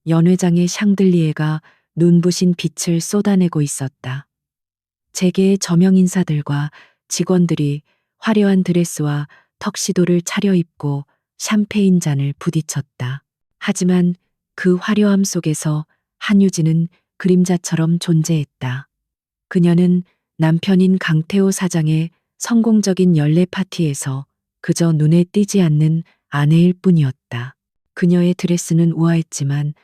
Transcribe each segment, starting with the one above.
연회장의 샹들리에가 눈부신 빛을 쏟아내고 있었다. 재계의 저명 인사들과 직원들이 화려한 드레스와 턱시도를 차려입고 샴페인 잔을 부딪혔다. 하지만 그 화려함 속에서 한유진은 그림자처럼 존재했다. 그녀는 남편인 강태호 사장의 성공적인 연례 파티에서 그저 눈에 띄지 않는 아내일 뿐이었다. 그녀의 드레스는 우아했지만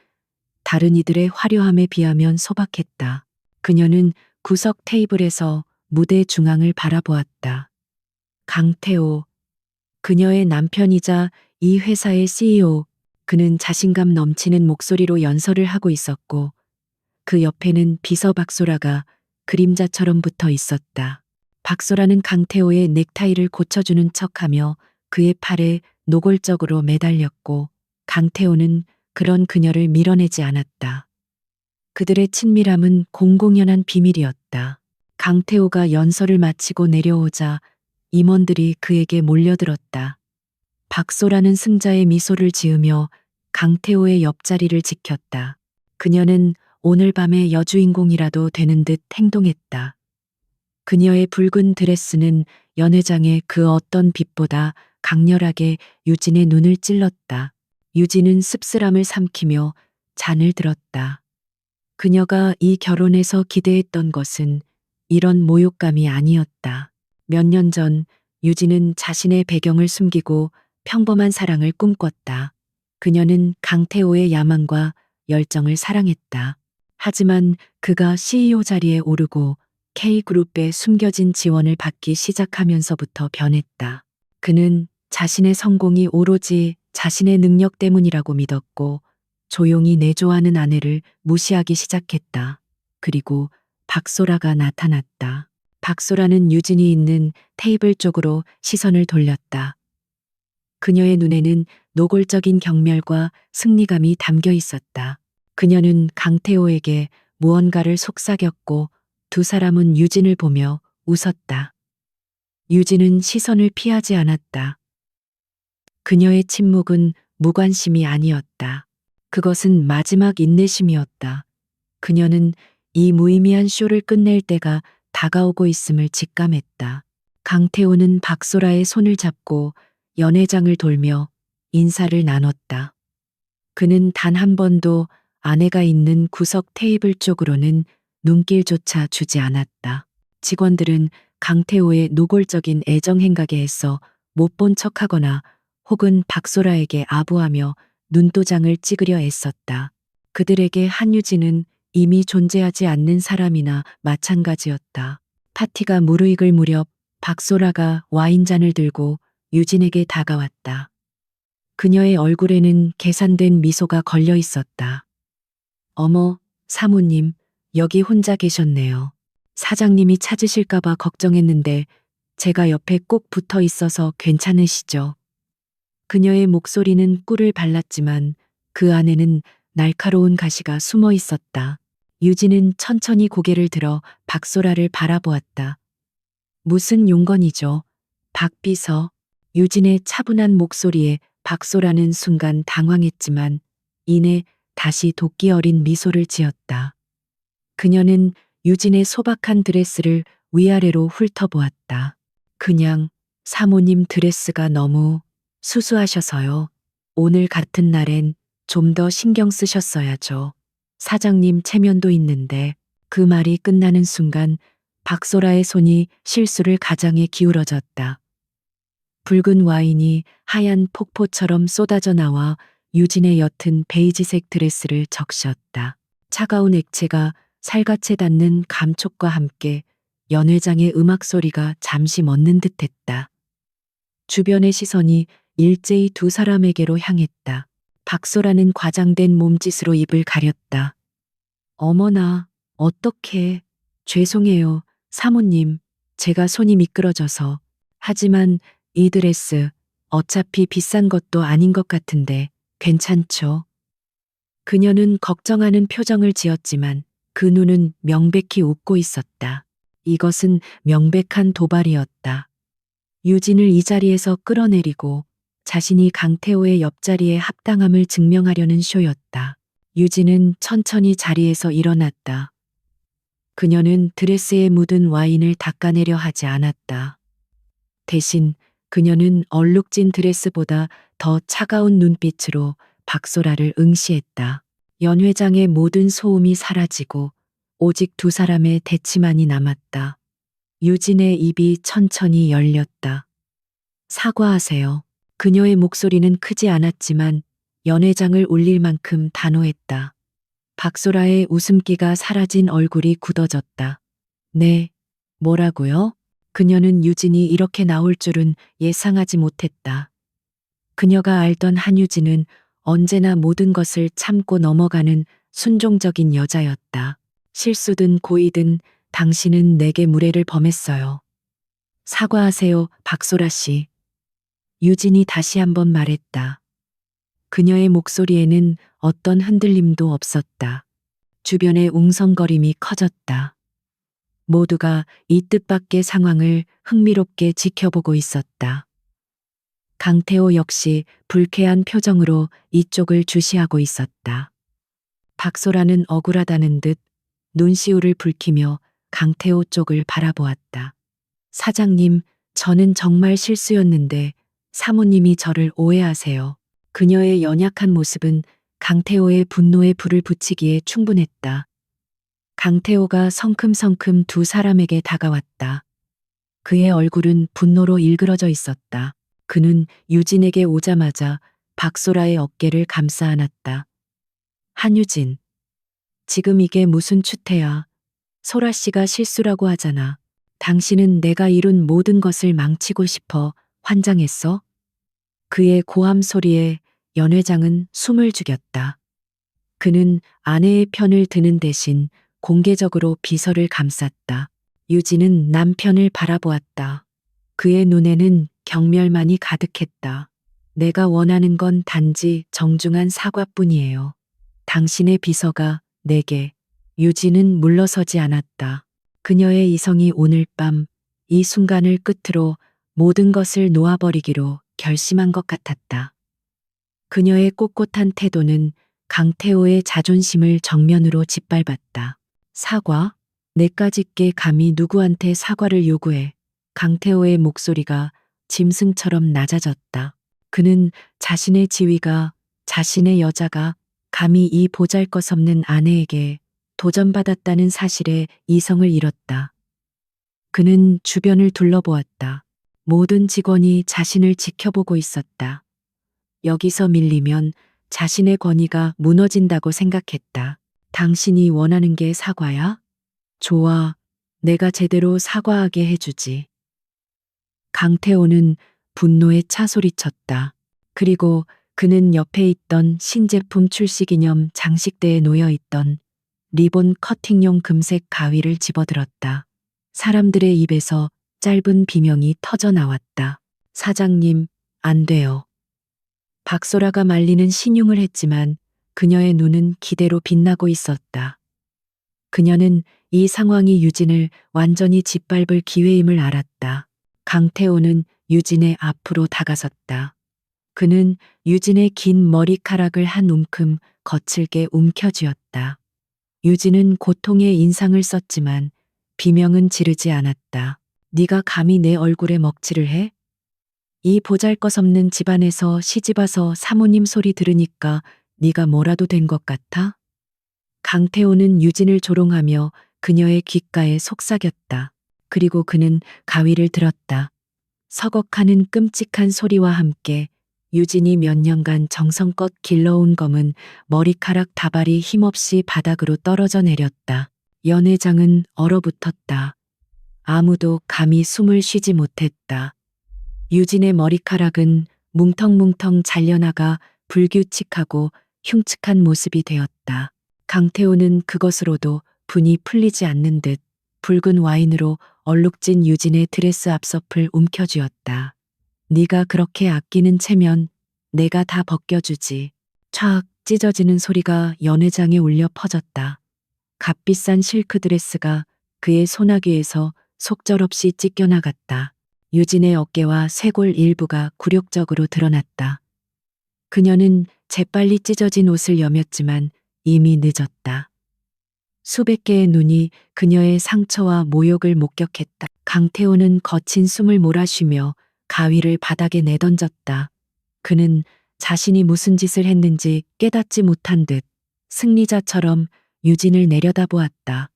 다른 이들의 화려함에 비하면 소박했다. 그녀는 구석 테이블에서 무대 중앙을 바라보았다. 강태호, 그녀의 남편이자 이 회사의 CEO, 그는 자신감 넘치는 목소리로 연설을 하고 있었고 그 옆에는 비서 박소라가 그림자처럼 붙어 있었다. 박소라는 강태호의 넥타이를 고쳐주는 척하며 그의 팔에 노골적으로 매달렸고 강태호는 그런 그녀를 밀어내지 않았다. 그들의 친밀함은 공공연한 비밀이었다. 강태호가 연설을 마치고 내려오자 임원들이 그에게 몰려들었다. 박소라는 승자의 미소를 지으며 강태호의 옆자리를 지켰다. 그녀는 오늘 밤의 여주인공이라도 되는 듯 행동했다. 그녀의 붉은 드레스는 연회장의 그 어떤 빛보다 강렬하게 유진의 눈을 찔렀다. 유진은 씁쓸함을 삼키며 잔을 들었다. 그녀가 이 결혼에서 기대했던 것은 이런 모욕감이 아니었다. 몇 년 전 유진은 자신의 배경을 숨기고 평범한 사랑을 꿈꿨다. 그녀는 강태호의 야망과 열정을 사랑했다. 하지만 그가 CEO 자리에 오르고 K그룹의 숨겨진 지원을 받기 시작하면서부터 변했다. 그는 자신의 성공이 오로지 자신의 능력 때문이라고 믿었고 조용히 내조하는 아내를 무시하기 시작했다. 그리고 박소라가 나타났다. 박소라는 유진이 있는 테이블 쪽으로 시선을 돌렸다. 그녀의 눈에는 노골적인 경멸과 승리감이 담겨 있었다. 그녀는 강태호에게 무언가를 속삭였고 두 사람은 유진을 보며 웃었다. 유진은 시선을 피하지 않았다. 그녀의 침묵은 무관심이 아니었다. 그것은 마지막 인내심이었다. 그녀는 이 무의미한 쇼를 끝낼 때가 다가오고 있음을 직감했다. 강태호는 박소라의 손을 잡고 연회장을 돌며 인사를 나눴다. 그는 단 한 번도 아내가 있는 구석 테이블 쪽으로는 눈길조차 주지 않았다. 직원들은 강태호의 노골적인 애정 행각에 애써 못 본 척하거나 혹은 박소라에게 아부하며 눈도장을 찍으려 애썼다. 그들에게 한유진은 이미 존재하지 않는 사람이나 마찬가지였다. 파티가 무르익을 무렵 박소라가 와인잔을 들고 유진에게 다가왔다. 그녀의 얼굴에는 계산된 미소가 걸려 있었다. 어머, 사모님, 여기 혼자 계셨네요. 사장님이 찾으실까봐 걱정했는데 제가 옆에 꼭 붙어 있어서 괜찮으시죠? 그녀의 목소리는 꿀을 발랐지만 그 안에는 날카로운 가시가 숨어 있었다. 유진은 천천히 고개를 들어 박소라를 바라보았다. 무슨 용건이죠? 박 비서. 유진의 차분한 목소리에 박소라는 순간 당황했지만 이내 다시 도끼 어린 미소를 지었다. 그녀는 유진의 소박한 드레스를 위아래로 훑어보았다. 그냥 사모님 드레스가 너무 수수하셔서요. 오늘 같은 날엔 좀 더 신경 쓰셨어야죠. 사장님 체면도 있는데. 그 말이 끝나는 순간 박소라의 손이 실수를 가장에 기울어졌다. 붉은 와인이 하얀 폭포처럼 쏟아져 나와 유진의 옅은 베이지색 드레스를 적셨다. 차가운 액체가 살갗에 닿는 감촉과 함께 연회장의 음악 소리가 잠시 멎는 듯했다. 주변의 시선이 일제히 두 사람에게로 향했다. 박소라는 과장된 몸짓으로 입을 가렸다. 어머나, 어떡해. 죄송해요, 사모님. 제가 손이 미끄러져서. 하지만 이 드레스 어차피 비싼 것도 아닌 것 같은데 괜찮죠? 그녀는 걱정하는 표정을 지었지만 그 눈은 명백히 웃고 있었다. 이것은 명백한 도발이었다. 유진을 이 자리에서 끌어내리고 자신이 강태호의 옆자리에 합당함을 증명하려는 쇼였다. 유진은 천천히 자리에서 일어났다. 그녀는 드레스에 묻은 와인을 닦아내려 하지 않았다. 대신 그녀는 얼룩진 드레스보다 더 차가운 눈빛으로 박소라를 응시했다. 연회장의 모든 소음이 사라지고 오직 두 사람의 대치만이 남았다. 유진의 입이 천천히 열렸다. 사과하세요. 그녀의 목소리는 크지 않았지만 연회장을 울릴 만큼 단호했다. 박소라의 웃음기가 사라진 얼굴이 굳어졌다. 네, 뭐라고요? 그녀는 유진이 이렇게 나올 줄은 예상하지 못했다. 그녀가 알던 한유진은 언제나 모든 것을 참고 넘어가는 순종적인 여자였다. 실수든 고의든 당신은 내게 무례를 범했어요. 사과하세요, 박소라 씨. 유진이 다시 한번 말했다. 그녀의 목소리에는 어떤 흔들림도 없었다. 주변의 웅성거림이 커졌다. 모두가 이 뜻밖의 상황을 흥미롭게 지켜보고 있었다. 강태호 역시 불쾌한 표정으로 이쪽을 주시하고 있었다. 박소라는 억울하다는 듯 눈시울을 붉히며 강태호 쪽을 바라보았다. 사장님, 저는 정말 실수였는데 사모님이 저를 오해하세요. 그녀의 연약한 모습은 강태호의 분노에 불을 붙이기에 충분했다. 강태호가 성큼성큼 두 사람에게 다가왔다. 그의 얼굴은 분노로 일그러져 있었다. 그는 유진에게 오자마자 박소라의 어깨를 감싸 안았다. 한유진, 지금 이게 무슨 추태야. 소라 씨가 실수라고 하잖아. 당신은 내가 이룬 모든 것을 망치고 싶어 환장했어? 그의 고함 소리에 연 회장은 숨을 죽였다. 그는 아내의 편을 드는 대신 공개적으로 비서를 감쌌다. 유진은 남편을 바라보았다. 그의 눈에는 경멸만이 가득했다. 내가 원하는 건 단지 정중한 사과뿐이에요. 당신의 비서가 내게. 유진은 물러서지 않았다. 그녀의 이성이 오늘 밤 이 순간을 끝으로 모든 것을 놓아버리기로 결심한 것 같았다. 그녀의 꼿꼿한 태도는 강태호의 자존심을 정면으로 짓밟았다. 사과? 내까짓게 감히 누구한테 사과를 요구해. 강태호의 목소리가 짐승처럼 낮아졌다. 그는 자신의 지위가, 자신의 여자가 감히 이 보잘것없는 아내에게 도전받았다는 사실에 이성을 잃었다. 그는 주변을 둘러보았다. 모든 직원이 자신을 지켜보고 있었다. 여기서 밀리면 자신의 권위가 무너진다고 생각했다. 당신이 원하는 게 사과야? 좋아. 내가 제대로 사과하게 해주지. 강태호는 분노에 차 소리쳤다. 그리고 그는 옆에 있던 신제품 출시 기념 장식대에 놓여 있던 리본 커팅용 금색 가위를 집어들었다. 사람들의 입에서 짧은 비명이 터져 나왔다. 사장님, 안 돼요. 박소라가 말리는 신용을 했지만 그녀의 눈은 기대로 빛나고 있었다. 그녀는 이 상황이 유진을 완전히 짓밟을 기회임을 알았다. 강태호는 유진의 앞으로 다가섰다. 그는 유진의 긴 머리카락을 한 움큼 거칠게 움켜쥐었다. 유진은 고통의 인상을 썼지만 비명은 지르지 않았다. 네가 감히 내 얼굴에 먹칠을 해? 이 보잘것없는 집안에서 시집와서 사모님 소리 들으니까 네가 뭐라도 된 것 같아? 강태호는 유진을 조롱하며 그녀의 귓가에 속삭였다. 그리고 그는 가위를 들었다. 서걱하는 끔찍한 소리와 함께 유진이 몇 년간 정성껏 길러온 검은 머리카락 다발이 힘없이 바닥으로 떨어져 내렸다. 연 회장은 얼어붙었다. 아무도 감히 숨을 쉬지 못했다. 유진의 머리카락은 뭉텅뭉텅 잘려나가 불규칙하고 흉측한 모습이 되었다. 강태호는 그것으로도 분이 풀리지 않는 듯 붉은 와인으로 얼룩진 유진의 드레스 앞섭을 움켜쥐었다. 네가 그렇게 아끼는 채면 내가 다 벗겨주지. 촥 찢어지는 소리가 연 회장에 울려 퍼졌다. 값비싼 실크 드레스가 그의 소나귀에서 속절없이 찢겨나갔다. 유진의 어깨와 쇄골 일부가 굴욕적으로 드러났다. 그녀는 재빨리 찢어진 옷을 여몄지만 이미 늦었다. 수백 개의 눈이 그녀의 상처와 모욕을 목격했다. 강태호는 거친 숨을 몰아쉬며 가위를 바닥에 내던졌다. 그는 자신이 무슨 짓을 했는지 깨닫지 못한 듯 승리자처럼 유진을 내려다보았다.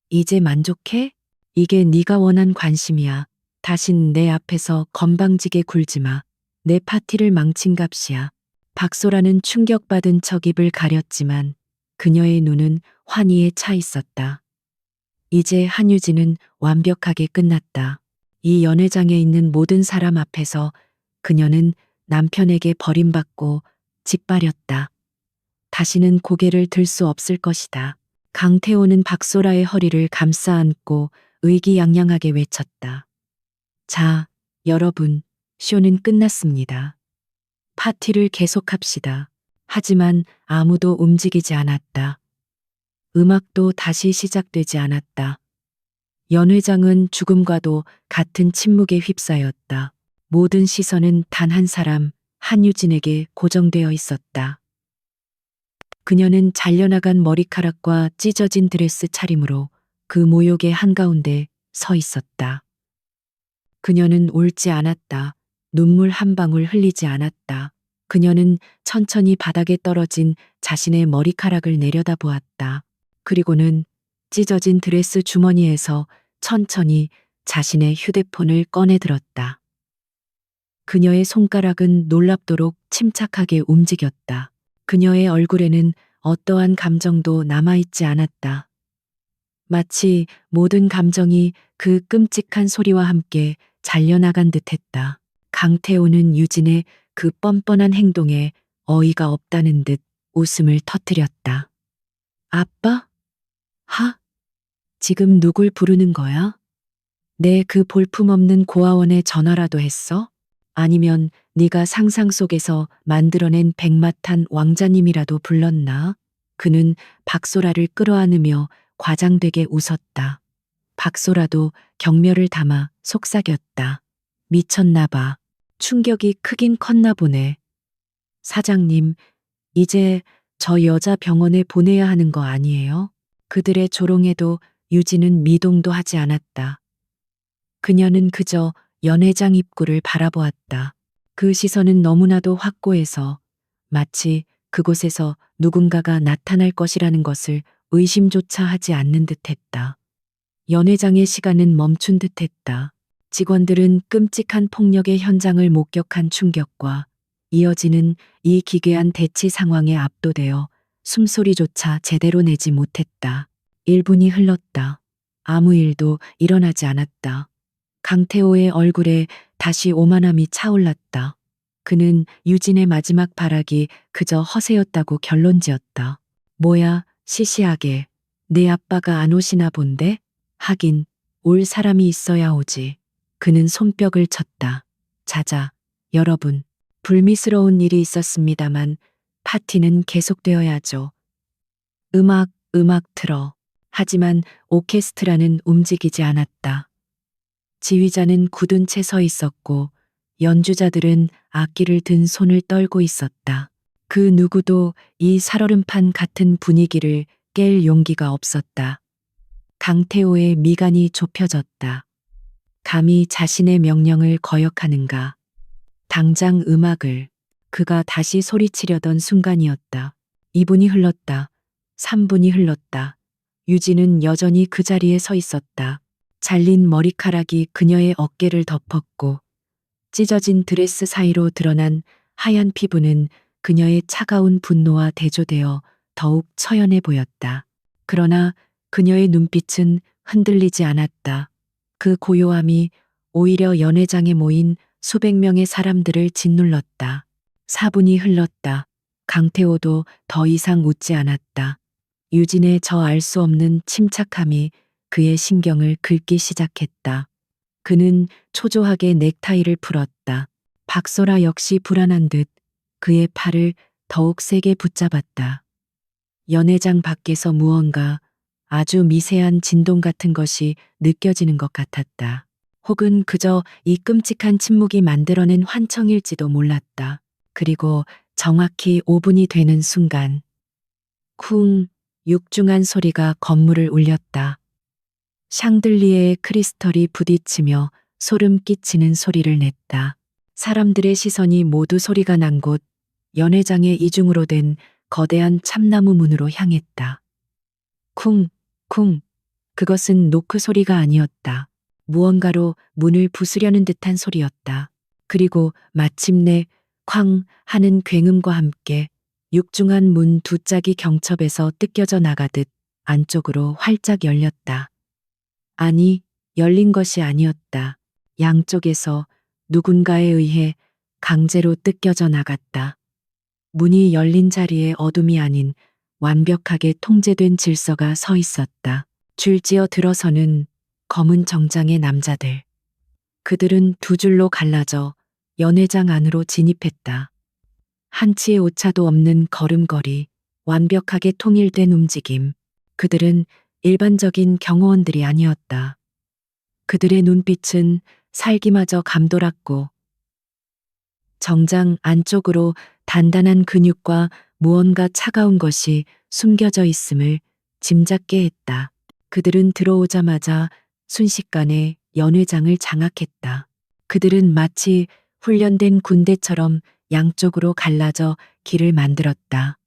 이제 만족해? 이게 네가 원한 관심이야. 다신 내 앞에서 건방지게 굴지 마. 내 파티를 망친 값이야. 박소라는 충격받은 척 입을 가렸지만 그녀의 눈은 환희에 차 있었다. 이제 한유진은 완벽하게 끝났다. 이 연회장에 있는 모든 사람 앞에서 그녀는 남편에게 버림받고 짓밟렸다. 다시는 고개를 들 수 없을 것이다. 강태호는 박소라의 허리를 감싸 안고 의기양양하게 외쳤다. 자, 여러분, 쇼는 끝났습니다. 파티를 계속합시다. 하지만 아무도 움직이지 않았다. 음악도 다시 시작되지 않았다. 연회장은 죽음과도 같은 침묵에 휩싸였다. 모든 시선은 단 한 사람, 한유진에게 고정되어 있었다. 그녀는 잘려나간 머리카락과 찢어진 드레스 차림으로 그 모욕의 한가운데 서 있었다. 그녀는 울지 않았다. 눈물 한 방울 흘리지 않았다. 그녀는 천천히 바닥에 떨어진 자신의 머리카락을 내려다보았다. 그리고는 찢어진 드레스 주머니에서 천천히 자신의 휴대폰을 꺼내 들었다. 그녀의 손가락은 놀랍도록 침착하게 움직였다. 그녀의 얼굴에는 어떠한 감정도 남아있지 않았다. 마치 모든 감정이 그 끔찍한 소리와 함께 잘려나간 듯했다. 강태호는 유진의 그 뻔뻔한 행동에 어이가 없다는 듯 웃음을 터뜨렸다. 아빠? 지금 누굴 부르는 거야? 내 그 볼품없는 고아원에 전화라도 했어? 아니면 네가 상상 속에서 만들어낸 백마탄 왕자님이라도 불렀나? 그는 박소라를 끌어안으며 과장되게 웃었다. 박소라도 경멸을 담아 속삭였다. 미쳤나 봐. 충격이 크긴 컸나 보네. 사장님, 이제 저 여자 병원에 보내야 하는 거 아니에요? 그들의 조롱에도 유진은 미동도 하지 않았다. 그녀는 그저 연회장 입구를 바라보았다. 그 시선은 너무나도 확고해서 마치 그곳에서 누군가가 나타날 것이라는 것을 의심조차 하지 않는 듯했다. 연회장의 시간은 멈춘 듯했다. 직원들은 끔찍한 폭력의 현장을 목격한 충격과 이어지는 이 기괴한 대치 상황에 압도되어 숨소리조차 제대로 내지 못했다. 1분이 흘렀다. 아무 일도 일어나지 않았다. 강태호의 얼굴에 다시 오만함이 차올랐다. 그는 유진의 마지막 발악이 그저 허세였다고 결론지었다. 뭐야, 시시하게. 내 아빠가 안 오시나 본데? 하긴, 올 사람이 있어야 오지. 그는 손뼉을 쳤다. 자자, 여러분. 불미스러운 일이 있었습니다만 파티는 계속되어야죠. 음악 틀어. 하지만 오케스트라는 움직이지 않았다. 지휘자는 굳은 채 서 있었고 연주자들은 악기를 든 손을 떨고 있었다. 그 누구도 이 살얼음판 같은 분위기를 깰 용기가 없었다. 강태호의 미간이 좁혀졌다. 감히 자신의 명령을 거역하는가. 당장 음악을. 그가 다시 소리치려던 순간이었다. 2분이 흘렀다. 3분이 흘렀다. 유진은 여전히 그 자리에 서 있었다. 잘린 머리카락이 그녀의 어깨를 덮었고 찢어진 드레스 사이로 드러난 하얀 피부는 그녀의 차가운 분노와 대조되어 더욱 처연해 보였다. 그러나 그녀의 눈빛은 흔들리지 않았다. 그 고요함이 오히려 연회장에 모인 수백 명의 사람들을 짓눌렀다. 4분이 흘렀다. 강태호도 더 이상 웃지 않았다. 유진의 저 알 수 없는 침착함이 그의 신경을 긁기 시작했다. 그는 초조하게 넥타이를 풀었다. 박소라 역시 불안한 듯 그의 팔을 더욱 세게 붙잡았다. 연회장 밖에서 무언가 아주 미세한 진동 같은 것이 느껴지는 것 같았다. 혹은 그저 이 끔찍한 침묵이 만들어낸 환청일지도 몰랐다. 그리고 정확히 5분이 되는 순간 쿵, 육중한 소리가 건물을 울렸다. 샹들리에의 크리스털이 부딪히며 소름 끼치는 소리를 냈다. 사람들의 시선이 모두 소리가 난 곳 연회장의 이중으로 된 거대한 참나무 문으로 향했다. 쿵, 쿵. 그것은 노크 소리가 아니었다. 무언가로 문을 부수려는 듯한 소리였다. 그리고 마침내 쾅 하는 굉음과 함께 육중한 문 두 짝이 경첩에서 뜯겨져 나가듯 안쪽으로 활짝 열렸다. 아니, 열린 것이 아니었다. 양쪽에서 누군가에 의해 강제로 뜯겨져 나갔다. 문이 열린 자리에 어둠이 아닌 완벽하게 통제된 질서가 서 있었다. 줄지어 들어서는 검은 정장의 남자들. 그들은 두 줄로 갈라져 연회장 안으로 진입했다. 한치의 오차도 없는 걸음걸이, 완벽하게 통일된 움직임. 그들은 일반적인 경호원들이 아니었다. 그들의 눈빛은 살기마저 감돌았고 정장 안쪽으로 단단한 근육과 무언가 차가운 것이 숨겨져 있음을 짐작게 했다. 그들은 들어오자마자 순식간에 연회장을 장악했다. 그들은 마치 훈련된 군대처럼 양쪽으로 갈라져 길을 만들었다.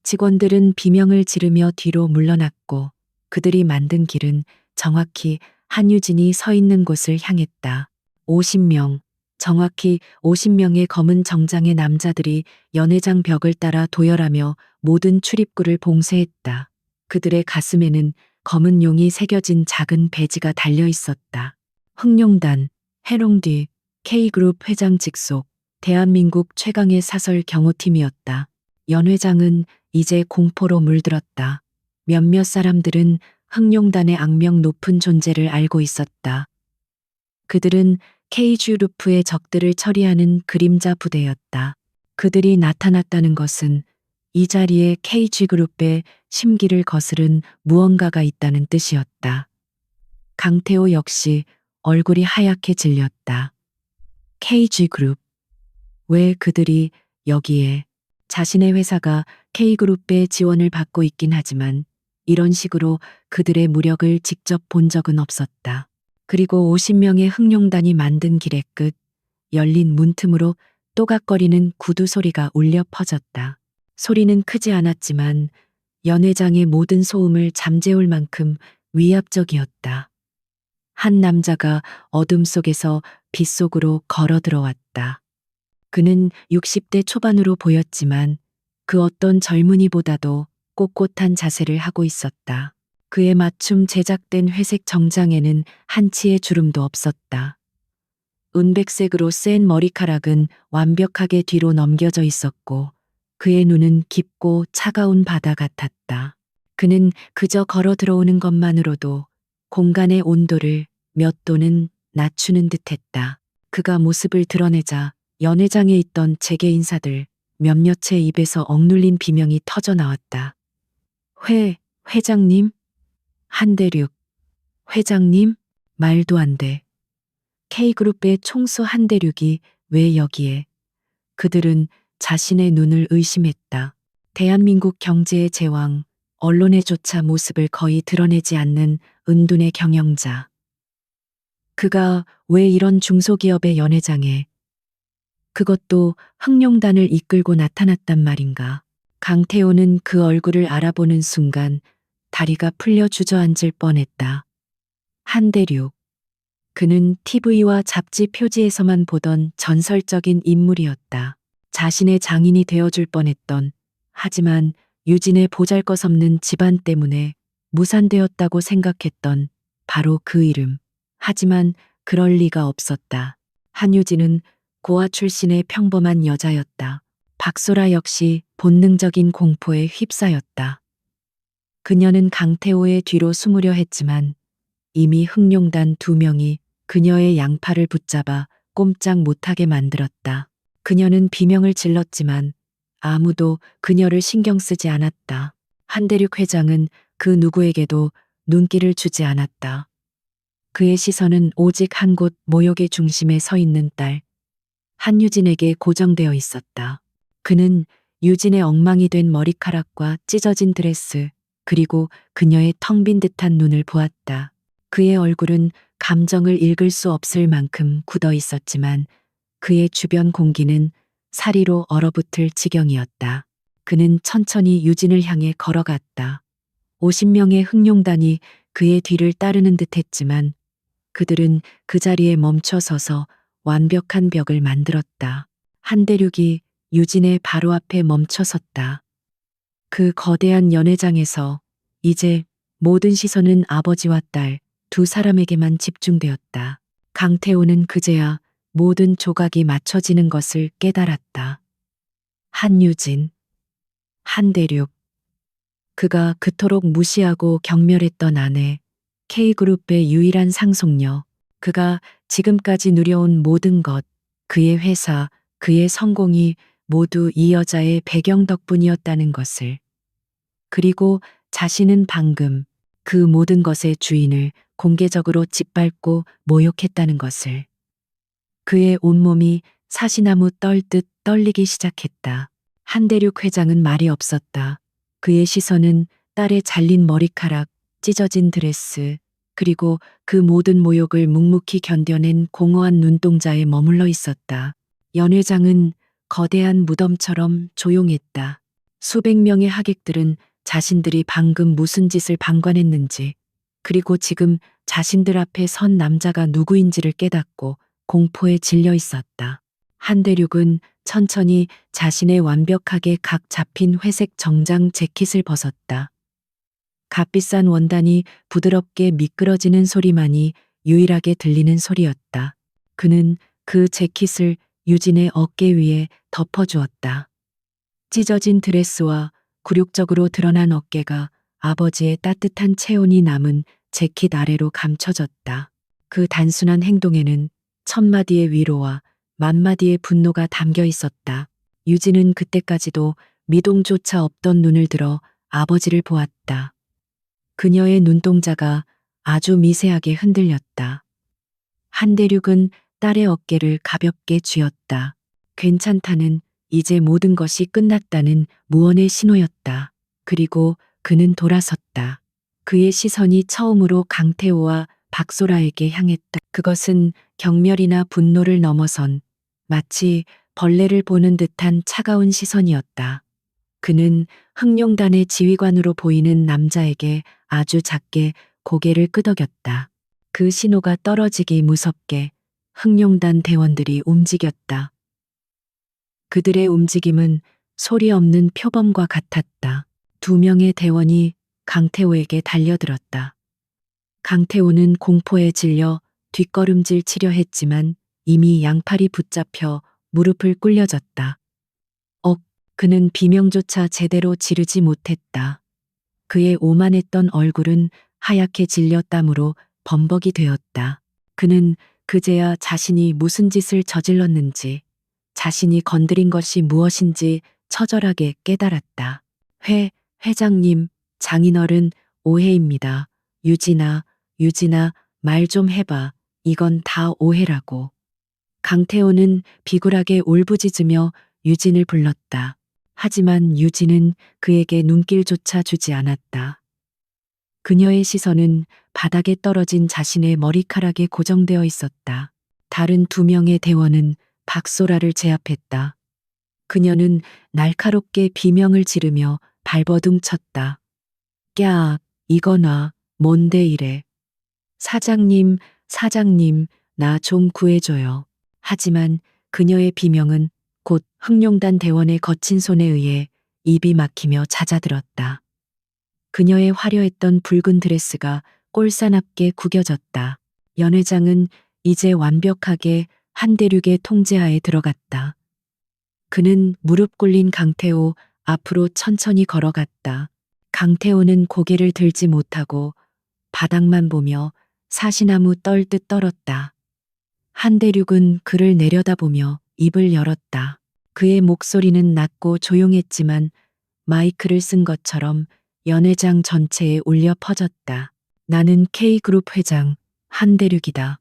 직원들은 비명을 지르며 뒤로 물러났고 그들이 만든 길은 정확히 한유진이 서 있는 곳을 향했다. 50명, 정확히 50명의 검은 정장의 남자들이 연회장 벽을 따라 도열하며 모든 출입구를 봉쇄했다. 그들의 가슴에는 검은 용이 새겨진 작은 배지가 달려 있었다. 흑룡단, 해롱뒤, K그룹 회장 직속, 대한민국 최강의 사설 경호팀이었다. 연회장은 이제 공포로 물들었다. 몇몇 사람들은 흑룡단의 악명 높은 존재를 알고 있었다. 그들은 K그룹의 적들을 처리하는 그림자 부대였다. 그들이 나타났다는 것은 이 자리에 K그룹의 심기를 거스른 무언가가 있다는 뜻이었다. 강태호 역시 얼굴이 하얗게 질렸다. KG그룹. 왜 그들이 여기에? 자신의 회사가 K그룹의 지원을 받고 있긴 하지만 이런 식으로 그들의 무력을 직접 본 적은 없었다. 그리고 50명의 흑룡단이 만든 길의 끝, 열린 문틈으로 또각거리는 구두 소리가 울려 퍼졌다. 소리는 크지 않았지만 연회장의 모든 소음을 잠재울 만큼 위압적이었다. 한 남자가 어둠 속에서 빛 속으로 걸어 들어왔다. 그는 60대 초반으로 보였지만 그 어떤 젊은이보다도 꼿꼿한 자세를 하고 있었다. 그의 맞춤 제작된 회색 정장에는 한치의 주름도 없었다. 은백색으로 센 머리카락은 완벽하게 뒤로 넘겨져 있었고 그의 눈은 깊고 차가운 바다 같았다. 그는 그저 걸어 들어오는 것만으로도 공간의 온도를 몇 도는 낮추는 듯했다. 그가 모습을 드러내자 연회장에 있던 재계 인사들 몇몇의 입에서 억눌린 비명이 터져 나왔다. 회장님? 한대륙. 회장님? 말도 안 돼. K그룹의 총수 한대륙이 왜 여기에? 그들은 자신의 눈을 의심했다. 대한민국 경제의 제왕, 언론에조차 모습을 거의 드러내지 않는 은둔의 경영자. 그가 왜 이런 중소기업의 연회장에, 그것도 흑룡단을 이끌고 나타났단 말인가. 강태호는 그 얼굴을 알아보는 순간 다리가 풀려 주저앉을 뻔했다. 한대륙. 그는 TV와 잡지 표지에서만 보던 전설적인 인물이었다. 자신의 장인이 되어줄 뻔했던, 하지만 유진의 보잘것없는 집안 때문에 무산되었다고 생각했던 바로 그 이름. 하지만 그럴 리가 없었다. 한유진은 고아 출신의 평범한 여자였다. 박소라 역시 본능적인 공포에 휩싸였다. 그녀는 강태호의 뒤로 숨으려 했지만 이미 흑룡단 2명이 그녀의 양팔을 붙잡아 꼼짝 못하게 만들었다. 그녀는 비명을 질렀지만 아무도 그녀를 신경 쓰지 않았다. 한대륙 회장은 그 누구에게도 눈길을 주지 않았다. 그의 시선은 오직 한 곳 모욕의 중심에 서 있는 딸 한유진에게 고정되어 있었다. 그는 유진의 엉망이 된 머리카락과 찢어진 드레스, 그리고 그녀의 텅 빈 듯한 눈을 보았다. 그의 얼굴은 감정을 읽을 수 없을 만큼 굳어 있었지만 그의 주변 공기는 사리로 얼어붙을 지경이었다. 그는 천천히 유진을 향해 걸어갔다. 50명의 흑룡단이 그의 뒤를 따르는 듯 했지만 그들은 그 자리에 멈춰 서서 완벽한 벽을 만들었다. 한대륙이 유진의 바로 앞에 멈춰 섰다. 그 거대한 연회장에서 이제 모든 시선은 아버지와 딸 두 사람에게만 집중되었다. 강태호는 그제야 모든 조각이 맞춰지는 것을 깨달았다. 한유진, 한대륙. 그가 그토록 무시하고 경멸했던 아내, K그룹의 유일한 상속녀. 그가 지금까지 누려온 모든 것, 그의 회사, 그의 성공이 모두 이 여자의 배경 덕분이었다는 것을. 그리고 자신은 방금 그 모든 것의 주인을 공개적으로 짓밟고 모욕했다는 것을. 그의 온몸이 사시나무 떨듯 떨리기 시작했다. 한대륙 회장은 말이 없었다. 그의 시선은 딸의 잘린 머리카락, 찢어진 드레스, 그리고 그 모든 모욕을 묵묵히 견뎌낸 공허한 눈동자에 머물러 있었다. 연 회장은 거대한 무덤처럼 조용했다. 수백 명의 하객들은 자신들이 방금 무슨 짓을 방관했는지, 그리고 지금 자신들 앞에 선 남자가 누구인지를 깨닫고 공포에 질려 있었다. 한대륙은 천천히 자신의 완벽하게 각 잡힌 회색 정장 재킷을 벗었다. 값비싼 원단이 부드럽게 미끄러지는 소리만이 유일하게 들리는 소리였다. 그는 그 재킷을 유진의 어깨 위에 덮어주었다. 찢어진 드레스와 굴욕적으로 드러난 어깨가 아버지의 따뜻한 체온이 남은 재킷 아래로 감춰졌다. 그 단순한 행동에는 천마디의 위로와 만마디의 분노가 담겨 있었다. 유진은 그때까지도 미동조차 없던 눈을 들어 아버지를 보았다. 그녀의 눈동자가 아주 미세하게 흔들렸다. 한대륙은 딸의 어깨를 가볍게 쥐었다. 괜찮다는, 이제 모든 것이 끝났다는 무언의 신호였다. 그리고 그는 돌아섰다. 그의 시선이 처음으로 강태호와 박소라에게 향했다. 그것은 경멸이나 분노를 넘어선 마치 벌레를 보는 듯한 차가운 시선이었다. 그는 흑룡단의 지휘관으로 보이는 남자에게 아주 작게 고개를 끄덕였다. 그 신호가 떨어지기 무섭게 흑룡단 대원들이 움직였다. 그들의 움직임은 소리 없는 표범과 같았다. 두 명의 대원이 강태호에게 달려들었다. 강태호는 공포에 질려 뒷걸음질 치려 했지만 이미 양팔이 붙잡혀 무릎을 꿇려졌다. 그는 비명조차 제대로 지르지 못했다. 그의 오만했던 얼굴은 하얗게 질려 땀으로 범벅이 되었다. 그는 그제야 자신이 무슨 짓을 저질렀는지, 자신이 건드린 것이 무엇인지 처절하게 깨달았다. 회장님, 장인어른, 오해입니다. 유진아, 말 좀 해봐. 이건 다 오해라고. 강태호는 비굴하게 울부짖으며 유진을 불렀다. 하지만 유진은 그에게 눈길조차 주지 않았다. 그녀의 시선은 바닥에 떨어진 자신의 머리카락에 고정되어 있었다. 다른 두 명의 대원은 박소라를 제압했다. 그녀는 날카롭게 비명을 지르며 발버둥 쳤다. 꺄악, 이거나, 뭔데 이래. 사장님, 나 좀 구해줘요. 하지만 그녀의 비명은 곧 흑룡단 대원의 거친 손에 의해 입이 막히며 잦아들었다. 그녀의 화려했던 붉은 드레스가 꼴사납게 구겨졌다. 연 회장은 이제 완벽하게 한대륙의 통제하에 들어갔다. 그는 무릎 꿇린 강태호 앞으로 천천히 걸어갔다. 강태호는 고개를 들지 못하고 바닥만 보며 사시나무 떨듯 떨었다. 한대륙은 그를 내려다보며 입을 열었다. 그의 목소리는 낮고 조용했지만 마이크를 쓴 것처럼 연회장 전체에 울려 퍼졌다. 나는 K그룹 회장 한대륙이다.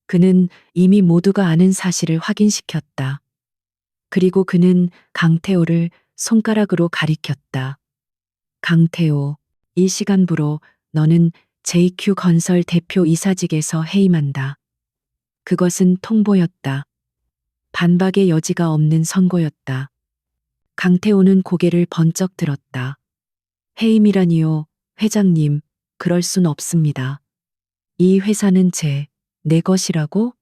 그는 이미 모두가 아는 사실을 확인시켰다. 그리고 그는 강태호를 손가락으로 가리켰다. 강태호, 이 시간부로 너는 JQ 건설 대표 이사직에서 해임한다. 그것은 통보였다. 반박의 여지가 없는 선고였다. 강태호는 고개를 번쩍 들었다. 해임이라니요, 회장님, 그럴 순 없습니다. 이 회사는 내 것이라고?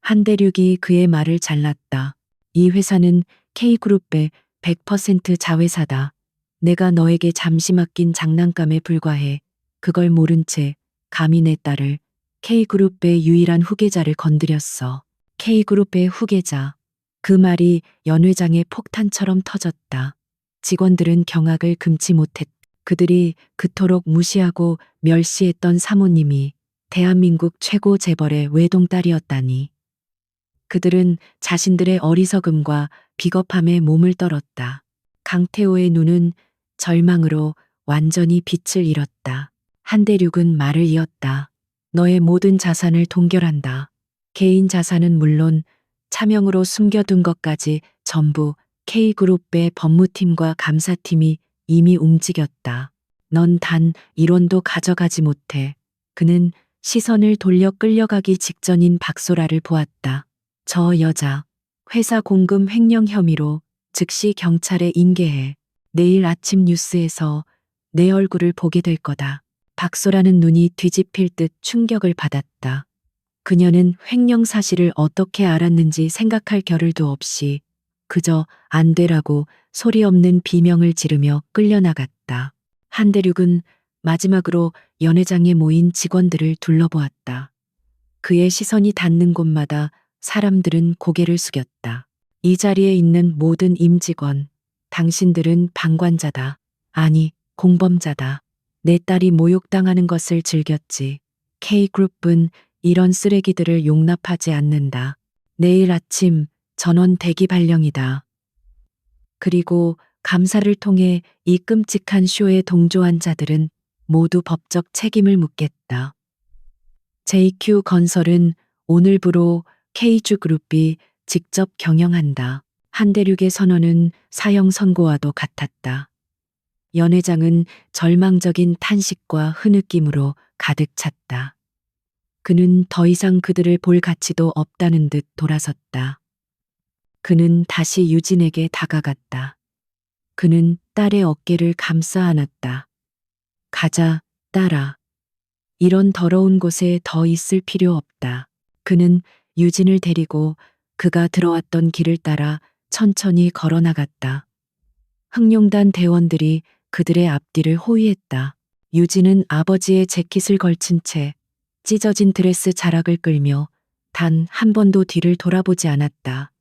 한대륙이 그의 말을 잘랐다. 이 회사는 K그룹의 100% 자회사다. 내가 너에게 잠시 맡긴 장난감에 불과해. 그걸 모른 채 감히 내 딸을 K그룹의 유일한 후계자를 건드렸어. K그룹의 후계자. 그 말이 연 회장의 폭탄처럼 터졌다. 직원들은 경악을 금치 못했다. 그들이 그토록 무시하고 멸시했던 사모님이 대한민국 최고 재벌의 외동딸이었다니. 그들은 자신들의 어리석음과 비겁함에 몸을 떨었다. 강태호의 눈은 절망으로 완전히 빛을 잃었다. 한대륙은 말을 이었다. 너의 모든 자산을 동결한다. 개인 자산은 물론 차명으로 숨겨둔 것까지 전부 K그룹의 법무팀과 감사팀이 이미 움직였다. 넌 단 1원도 가져가지 못해. 그는 시선을 돌려 끌려가기 직전인 박소라를 보았다. 저 여자, 회사 공금 횡령 혐의로 즉시 경찰에 인계해. 내일 아침 뉴스에서 내 얼굴을 보게 될 거다. 박소라는 눈이 뒤집힐 듯 충격을 받았다. 그녀는 횡령 사실을 어떻게 알았는지 생각할 겨를도 없이 그저 안 되라고 소리 없는 비명을 지르며 끌려나갔다. 한대륙은 마지막으로 연회장에 모인 직원들을 둘러보았다. 그의 시선이 닿는 곳마다 사람들은 고개를 숙였다. 이 자리에 있는 모든 임직원, 당신들은 방관자다. 아니, 공범자다. 내 딸이 모욕당하는 것을 즐겼지. K그룹은 이런 쓰레기들을 용납하지 않는다. 내일 아침 전원 대기 발령이다. 그리고 감사를 통해 이 끔찍한 쇼에 동조한 자들은 모두 법적 책임을 묻겠다. JQ 건설은 오늘부로 K주그룹이 직접 경영한다. 한대륙의 선언은 사형 선고와도 같았다. 연 회장은 절망적인 탄식과 흐느낌으로 가득 찼다. 그는 더 이상 그들을 볼 가치도 없다는 듯 돌아섰다. 그는 다시 유진에게 다가갔다. 그는 딸의 어깨를 감싸 안았다. 가자, 딸아. 이런 더러운 곳에 더 있을 필요 없다. 그는 유진을 데리고 그가 들어왔던 길을 따라 천천히 걸어 나갔다. 흥룡단 대원들이 그들의 앞뒤를 호위했다. 유진은 아버지의 재킷을 걸친 채 찢어진 드레스 자락을 끌며 단 한 번도 뒤를 돌아보지 않았다.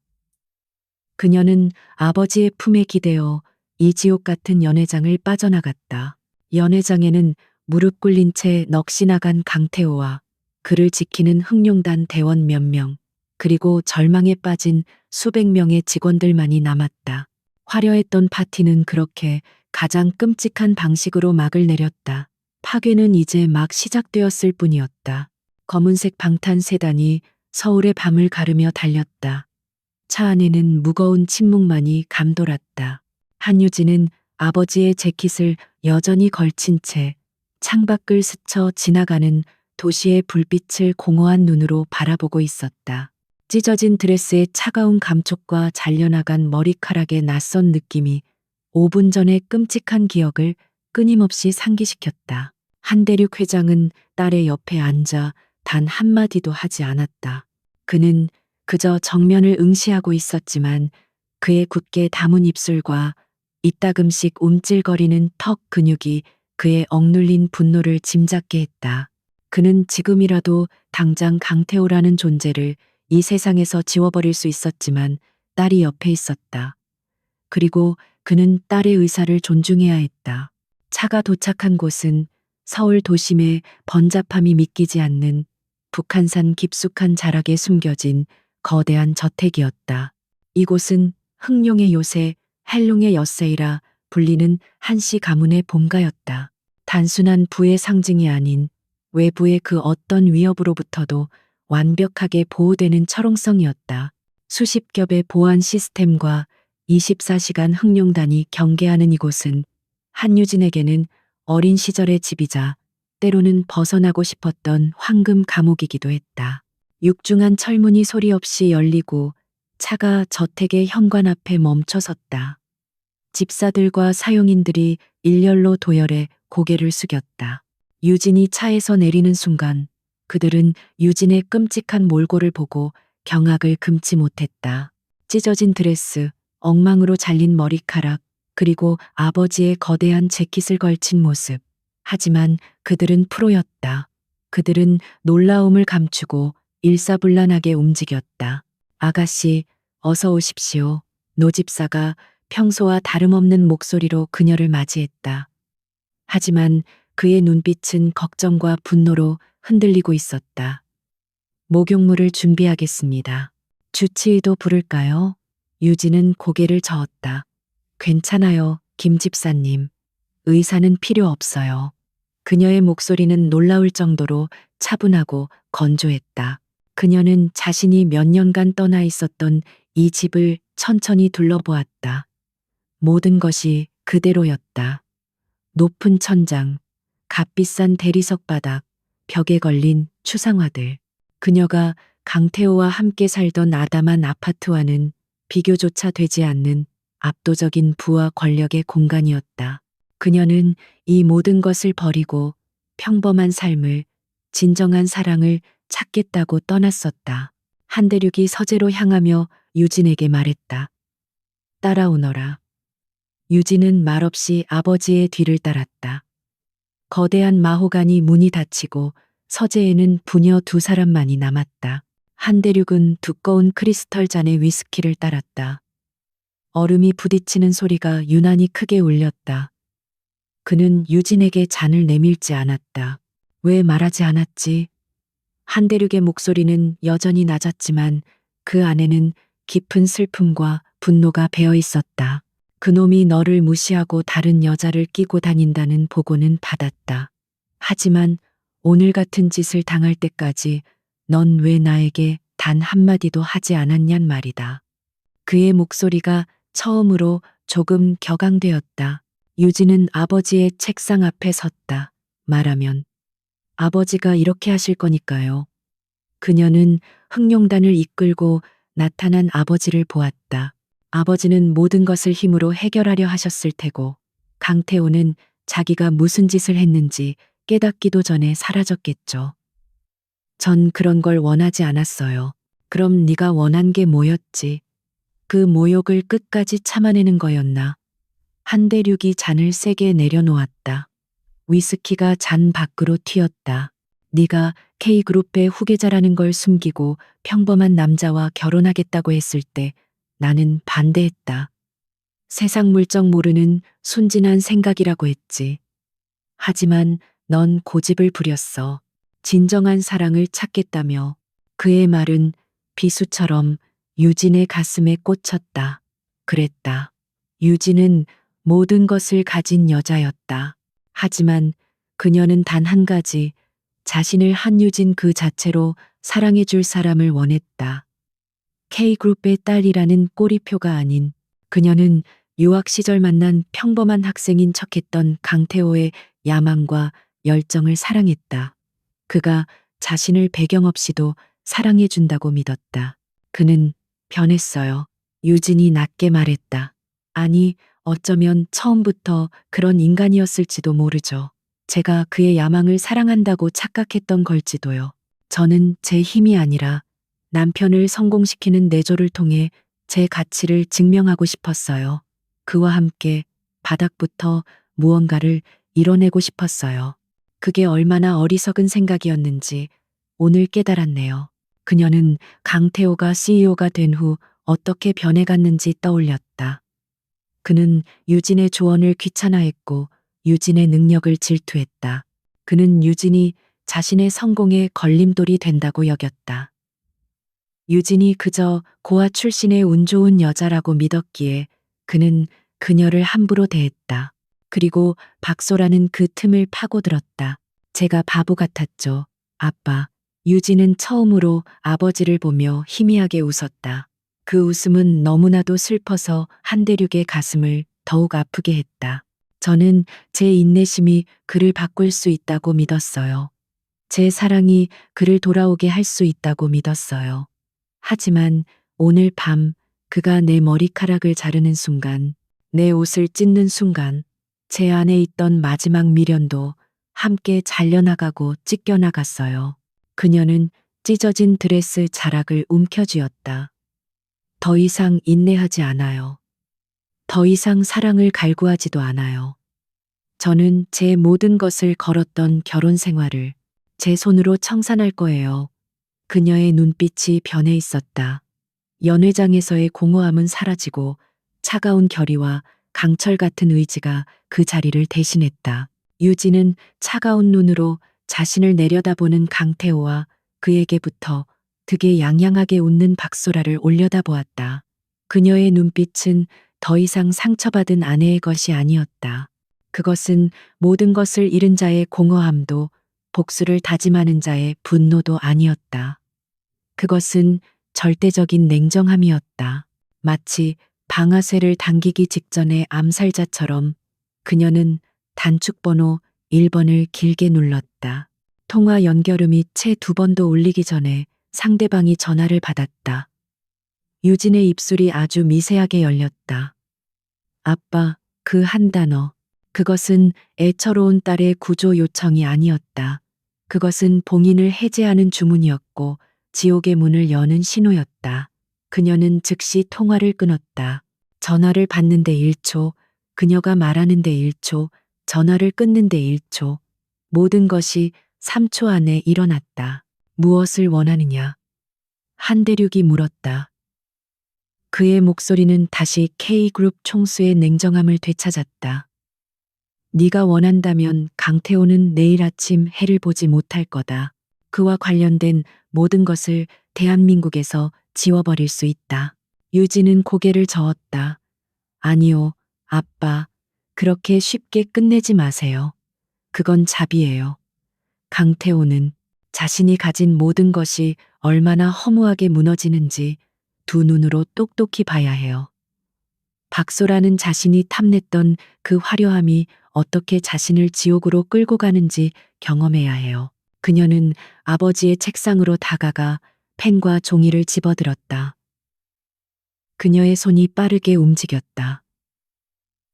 그녀는 아버지의 품에 기대어 이 지옥 같은 연회장을 빠져나갔다. 연회장에는 무릎 꿇린 채 넋이 나간 강태호와 그를 지키는 흥룡단 대원 몇 명, 그리고 절망에 빠진 수백 명의 직원들만이 남았다. 화려했던 파티는 그렇게 가장 끔찍한 방식으로 막을 내렸다. 파괴는 이제 막 시작되었을 뿐이었다. 검은색 방탄 세단이 서울의 밤을 가르며 달렸다. 차 안에는 무거운 침묵만이 감돌았다. 한유진은 아버지의 재킷을 여전히 걸친 채 창밖을 스쳐 지나가는 도시의 불빛을 공허한 눈으로 바라보고 있었다. 찢어진 드레스의 차가운 감촉과 잘려나간 머리카락의 낯선 느낌이 5분 전의 끔찍한 기억을 끊임없이 상기시켰다. 한대륙 회장은 딸의 옆에 앉아 단 한마디도 하지 않았다. 그는 그저 정면을 응시하고 있었지만 그의 굳게 담은 입술과 이따금씩 움찔거리는 턱 근육이 그의 억눌린 분노를 짐작게 했다. 그는 지금이라도 당장 강태호라는 존재를 이 세상에서 지워버릴 수 있었지만 딸이 옆에 있었다. 그리고 그는 딸의 의사를 존중해야 했다. 차가 도착한 곳은 서울 도심의 번잡함이 믿기지 않는 북한산 깊숙한 자락에 숨겨진 거대한 저택이었다. 이곳은 흥룡의 요새, 헬룡의 엿새이라 불리는 한씨 가문의 본가였다. 단순한 부의 상징이 아닌 외부의 그 어떤 위협으로부터도 완벽하게 보호되는 철옹성이었다. 수십 겹의 보안 시스템과 24시간 흑룡단이 경계하는 이곳은 한유진에게는 어린 시절의 집이자 때로는 벗어나고 싶었던 황금 감옥이기도 했다. 육중한 철문이 소리 없이 열리고 차가 저택의 현관 앞에 멈춰섰다. 집사들과 사용인들이 일렬로 도열해 고개를 숙였다. 유진이 차에서 내리는 순간 그들은 유진의 끔찍한 몰골을 보고 경악을 금치 못했다. 찢어진 드레스, 엉망으로 잘린 머리카락, 그리고 아버지의 거대한 재킷을 걸친 모습. 하지만 그들은 프로였다. 그들은 놀라움을 감추고 일사불란하게 움직였다. 아가씨, 어서 오십시오. 노집사가 평소와 다름없는 목소리로 그녀를 맞이했다. 하지만 그의 눈빛은 걱정과 분노로 흔들리고 있었다. 목욕물을 준비하겠습니다. 주치의도 부를까요? 유진은 고개를 저었다. 괜찮아요, 김 집사님. 의사는 필요 없어요. 그녀의 목소리는 놀라울 정도로 차분하고 건조했다. 그녀는 자신이 몇 년간 떠나 있었던 이 집을 천천히 둘러보았다. 모든 것이 그대로였다. 높은 천장, 값비싼 대리석 바닥, 벽에 걸린 추상화들. 그녀가 강태호와 함께 살던 아담한 아파트와는 비교조차 되지 않는 압도적인 부와 권력의 공간이었다. 그녀는 이 모든 것을 버리고 평범한 삶을, 진정한 사랑을 찾겠다고 떠났었다. 한대륙이 서재로 향하며 유진에게 말했다. 따라오너라. 유진은 말없이 아버지의 뒤를 따랐다. 거대한 마호가니 문이 닫히고 서재에는 부녀 두 사람만이 남았다. 한대륙은 두꺼운 크리스털 잔에 위스키를 따랐다. 얼음이 부딪히는 소리가 유난히 크게 울렸다. 그는 유진에게 잔을 내밀지 않았다. 왜 말하지 않았지? 한대륙의 목소리는 여전히 낮았지만 그 안에는 깊은 슬픔과 분노가 배어 있었다. 그놈이 너를 무시하고 다른 여자를 끼고 다닌다는 보고는 받았다. 하지만 오늘 같은 짓을 당할 때까지 넌 왜 나에게 단 한마디도 하지 않았냔 말이다. 그의 목소리가 처음으로 조금 격앙되었다. 유진은 아버지의 책상 앞에 섰다. 말하면 아버지가 이렇게 하실 거니까요. 그녀는 흑룡단을 이끌고 나타난 아버지를 보았다. 아버지는 모든 것을 힘으로 해결하려 하셨을 테고 강태호는 자기가 무슨 짓을 했는지 깨닫기도 전에 사라졌겠죠. 전 그런 걸 원하지 않았어요. 그럼 네가 원한 게 뭐였지? 그 모욕을 끝까지 참아내는 거였나? 한대륙이 잔을 세게 내려놓았다. 위스키가 잔 밖으로 튀었다. 네가 K그룹의 후계자라는 걸 숨기고 평범한 남자와 결혼하겠다고 했을 때 나는 반대했다. 세상 물정 모르는 순진한 생각이라고 했지. 하지만 넌 고집을 부렸어. 진정한 사랑을 찾겠다며. 그의 말은 비수처럼 유진의 가슴에 꽂혔다. 그랬다. 유진은 모든 것을 가진 여자였다. 하지만 그녀는 단 한 가지, 자신을 한유진 그 자체로 사랑해 줄 사람을 원했다. K그룹의 딸이라는 꼬리표가 아닌 그녀는 유학 시절 만난 평범한 학생인 척했던 강태호의 야망과 열정을 사랑했다. 그가 자신을 배경 없이도 사랑해 준다고 믿었다. 그는 변했어요. 유진이 낮게 말했다. 아니, 어쩌면 처음부터 그런 인간이었을지도 모르죠. 제가 그의 야망을 사랑한다고 착각했던 걸지도요. 저는 제 힘이 아니라 남편을 성공시키는 내조를 통해 제 가치를 증명하고 싶었어요. 그와 함께 바닥부터 무언가를 이뤄내고 싶었어요. 그게 얼마나 어리석은 생각이었는지 오늘 깨달았네요. 그녀는 강태호가 CEO가 된 후 어떻게 변해갔는지 떠올렸다. 그는 유진의 조언을 귀찮아했고 유진의 능력을 질투했다. 그는 유진이 자신의 성공의 걸림돌이 된다고 여겼다. 유진이 그저 고아 출신의 운 좋은 여자라고 믿었기에 그는 그녀를 함부로 대했다. 그리고 박소라는 그 틈을 파고들었다. 제가 바보 같았죠. 아빠. 유진은 처음으로 아버지를 보며 희미하게 웃었다. 그 웃음은 너무나도 슬퍼서 한대륙의 가슴을 더욱 아프게 했다. 저는 제 인내심이 그를 바꿀 수 있다고 믿었어요. 제 사랑이 그를 돌아오게 할 수 있다고 믿었어요. 하지만 오늘 밤 그가 내 머리카락을 자르는 순간, 내 옷을 찢는 순간, 제 안에 있던 마지막 미련도 함께 잘려나가고 찢겨나갔어요. 그녀는 찢어진 드레스 자락을 움켜쥐었다. 더 이상 인내하지 않아요. 더 이상 사랑을 갈구하지도 않아요. 저는 제 모든 것을 걸었던 결혼 생활을 제 손으로 청산할 거예요. 그녀의 눈빛이 변해 있었다. 연회장에서의 공허함은 사라지고 차가운 결의와 강철 같은 의지가 그 자리를 대신했다. 유진은 차가운 눈으로 자신을 내려다보는 강태호와 그에게부터 등에 양양하게 웃는 박소라를 올려다보았다. 그녀의 눈빛은 더 이상 상처받은 아내의 것이 아니었다. 그것은 모든 것을 잃은 자의 공허함도 복수를 다짐하는 자의 분노도 아니었다. 그것은 절대적인 냉정함이었다. 마치 방아쇠를 당기기 직전의 암살자처럼 그녀는 단축번호 1번을 길게 눌렀다. 통화 연결음이 채 2번도 울리기 전에 상대방이 전화를 받았다. 유진의 입술이 아주 미세하게 열렸다. 아빠, 그 한 단어. 그것은 애처로운 딸의 구조 요청이 아니었다. 그것은 봉인을 해제하는 주문이었고 지옥의 문을 여는 신호였다. 그녀는 즉시 통화를 끊었다. 전화를 받는데 1초, 그녀가 말하는데 1초, 전화를 끊는데 1초. 모든 것이 3초 안에 일어났다. 무엇을 원하느냐? 한대륙이 물었다. 그의 목소리는 다시 K그룹 총수의 냉정함을 되찾았다. 네가 원한다면 강태호는 내일 아침 해를 보지 못할 거다. 그와 관련된 모든 것을 대한민국에서 지워버릴 수 있다. 유진은 고개를 저었다. 아니요, 아빠. 그렇게 쉽게 끝내지 마세요. 그건 자비예요. 강태호는 자신이 가진 모든 것이 얼마나 허무하게 무너지는지 두 눈으로 똑똑히 봐야 해요. 박소라는 자신이 탐냈던 그 화려함이 어떻게 자신을 지옥으로 끌고 가는지 경험해야 해요. 그녀는 아버지의 책상으로 다가가 펜과 종이를 집어들었다. 그녀의 손이 빠르게 움직였다.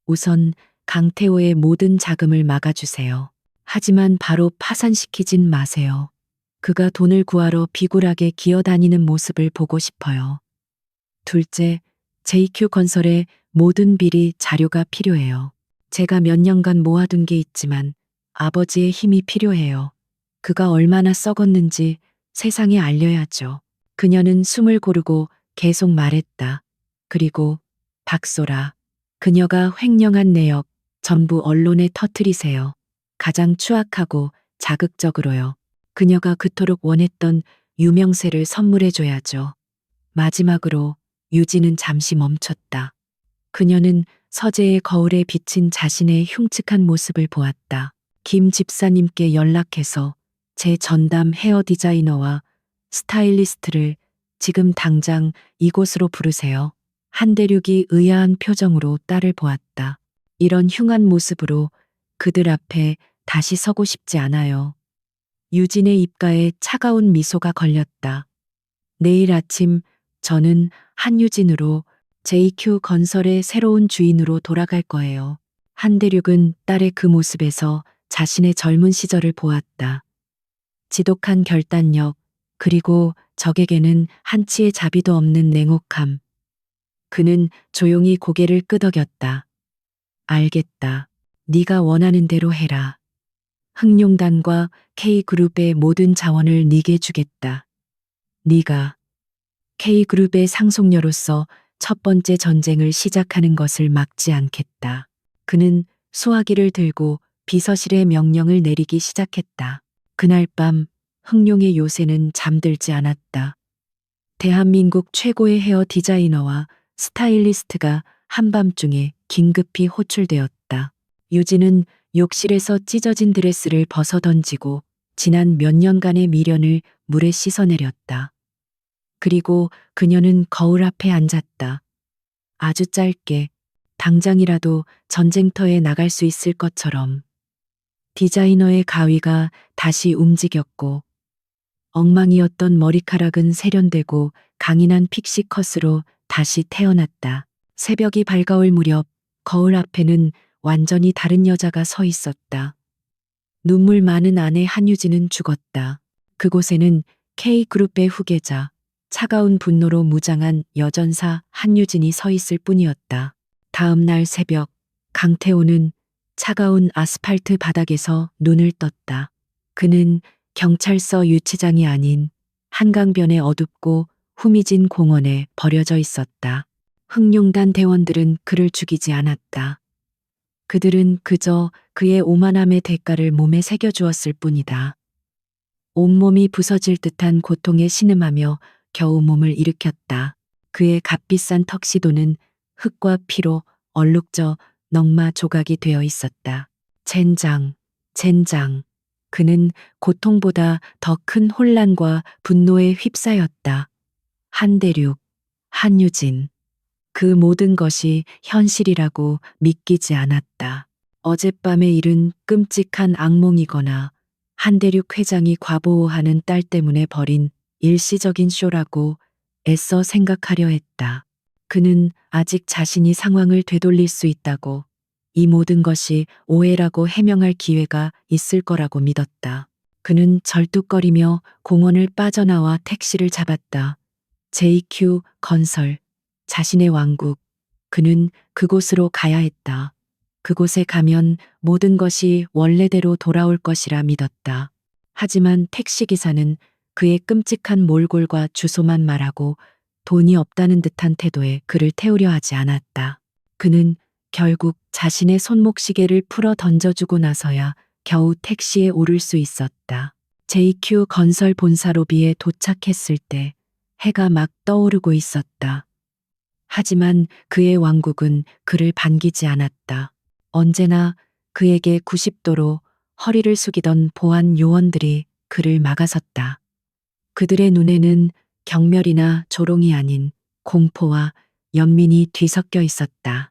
우선 강태호의 모든 자금을 막아주세요. 하지만 바로 파산시키진 마세요. 그가 돈을 구하러 비굴하게 기어다니는 모습을 보고 싶어요. 둘째, JQ 건설의 모든 비리 자료가 필요해요. 제가 몇 년간 모아둔 게 있지만 아버지의 힘이 필요해요. 그가 얼마나 썩었는지 세상에 알려야죠. 그녀는 숨을 고르고 계속 말했다. 그리고 박소라, 그녀가 횡령한 내역 전부 언론에 터뜨리세요. 가장 추악하고 자극적으로요. 그녀가 그토록 원했던 유명세를 선물해줘야죠. 마지막으로 유진은 잠시 멈췄다. 그녀는 서재의 거울에 비친 자신의 흉측한 모습을 보았다. 김 집사님께 연락해서 제 전담 헤어 디자이너와 스타일리스트를 지금 당장 이곳으로 부르세요. 한대륙이 의아한 표정으로 딸을 보았다. 이런 흉한 모습으로 그들 앞에 다시 서고 싶지 않아요. 유진의 입가에 차가운 미소가 걸렸다. 내일 아침 저는 한유진으로 JQ 건설의 새로운 주인으로 돌아갈 거예요. 한대륙은 딸의 그 모습에서 자신의 젊은 시절을 보았다. 지독한 결단력, 그리고 적에게는 한치의 자비도 없는 냉혹함. 그는 조용히 고개를 끄덕였다. 알겠다. 네가 원하는 대로 해라. 흥룡단과 K그룹의 모든 자원을 네게 주겠다. 네가 K그룹의 상속녀로서 첫 번째 전쟁을 시작하는 것을 막지 않겠다. 그는 수화기를 들고 비서실에 명령을 내리기 시작했다. 그날 밤 흥룡의 요새는 잠들지 않았다. 대한민국 최고의 헤어 디자이너와 스타일리스트가 한밤중에 긴급히 호출되었다. 유진은 욕실에서 찢어진 드레스를 벗어 던지고 지난 몇 년간의 미련을 물에 씻어내렸다. 그리고 그녀는 거울 앞에 앉았다. 아주 짧게, 당장이라도 전쟁터에 나갈 수 있을 것처럼. 디자이너의 가위가 다시 움직였고, 엉망이었던 머리카락은 세련되고 강인한 픽시 컷으로 다시 태어났다. 새벽이 밝아올 무렵 거울 앞에는 완전히 다른 여자가 서 있었다. 눈물 많은 아내 한유진은 죽었다. 그곳에는 K그룹의 후계자, 차가운 분노로 무장한 여전사 한유진이 서 있을 뿐이었다. 다음 날 새벽, 강태호는 차가운 아스팔트 바닥에서 눈을 떴다. 그는 경찰서 유치장이 아닌 한강변의 어둡고 후미진 공원에 버려져 있었다. 흑룡단 대원들은 그를 죽이지 않았다. 그들은 그저 그의 오만함의 대가를 몸에 새겨주었을 뿐이다. 온몸이 부서질 듯한 고통에 신음하며 겨우 몸을 일으켰다. 그의 값비싼 턱시도는 흙과 피로 얼룩져 넝마 조각이 되어 있었다. 젠장, 젠장. 그는 고통보다 더 큰 혼란과 분노에 휩싸였다. 한대륙, 한유진. 그 모든 것이 현실이라고 믿기지 않았다. 어젯밤의 일은 끔찍한 악몽이거나 한대륙 회장이 과보호하는 딸 때문에 벌인 일시적인 쇼라고 애써 생각하려 했다. 그는 아직 자신이 상황을 되돌릴 수 있다고, 이 모든 것이 오해라고 해명할 기회가 있을 거라고 믿었다. 그는 절뚝거리며 공원을 빠져나와 택시를 잡았다. JQ 건설, 자신의 왕국. 그는 그곳으로 가야 했다. 그곳에 가면 모든 것이 원래대로 돌아올 것이라 믿었다. 하지만 택시기사는 그의 끔찍한 몰골과 주소만 말하고 돈이 없다는 듯한 태도에 그를 태우려 하지 않았다. 그는 결국 자신의 손목시계를 풀어 던져주고 나서야 겨우 택시에 오를 수 있었다. JQ 건설 본사 로비에 도착했을 때 해가 막 떠오르고 있었다. 하지만 그의 왕국은 그를 반기지 않았다. 언제나 그에게 90도로 허리를 숙이던 보안 요원들이 그를 막아섰다. 그들의 눈에는 경멸이나 조롱이 아닌 공포와 연민이 뒤섞여 있었다.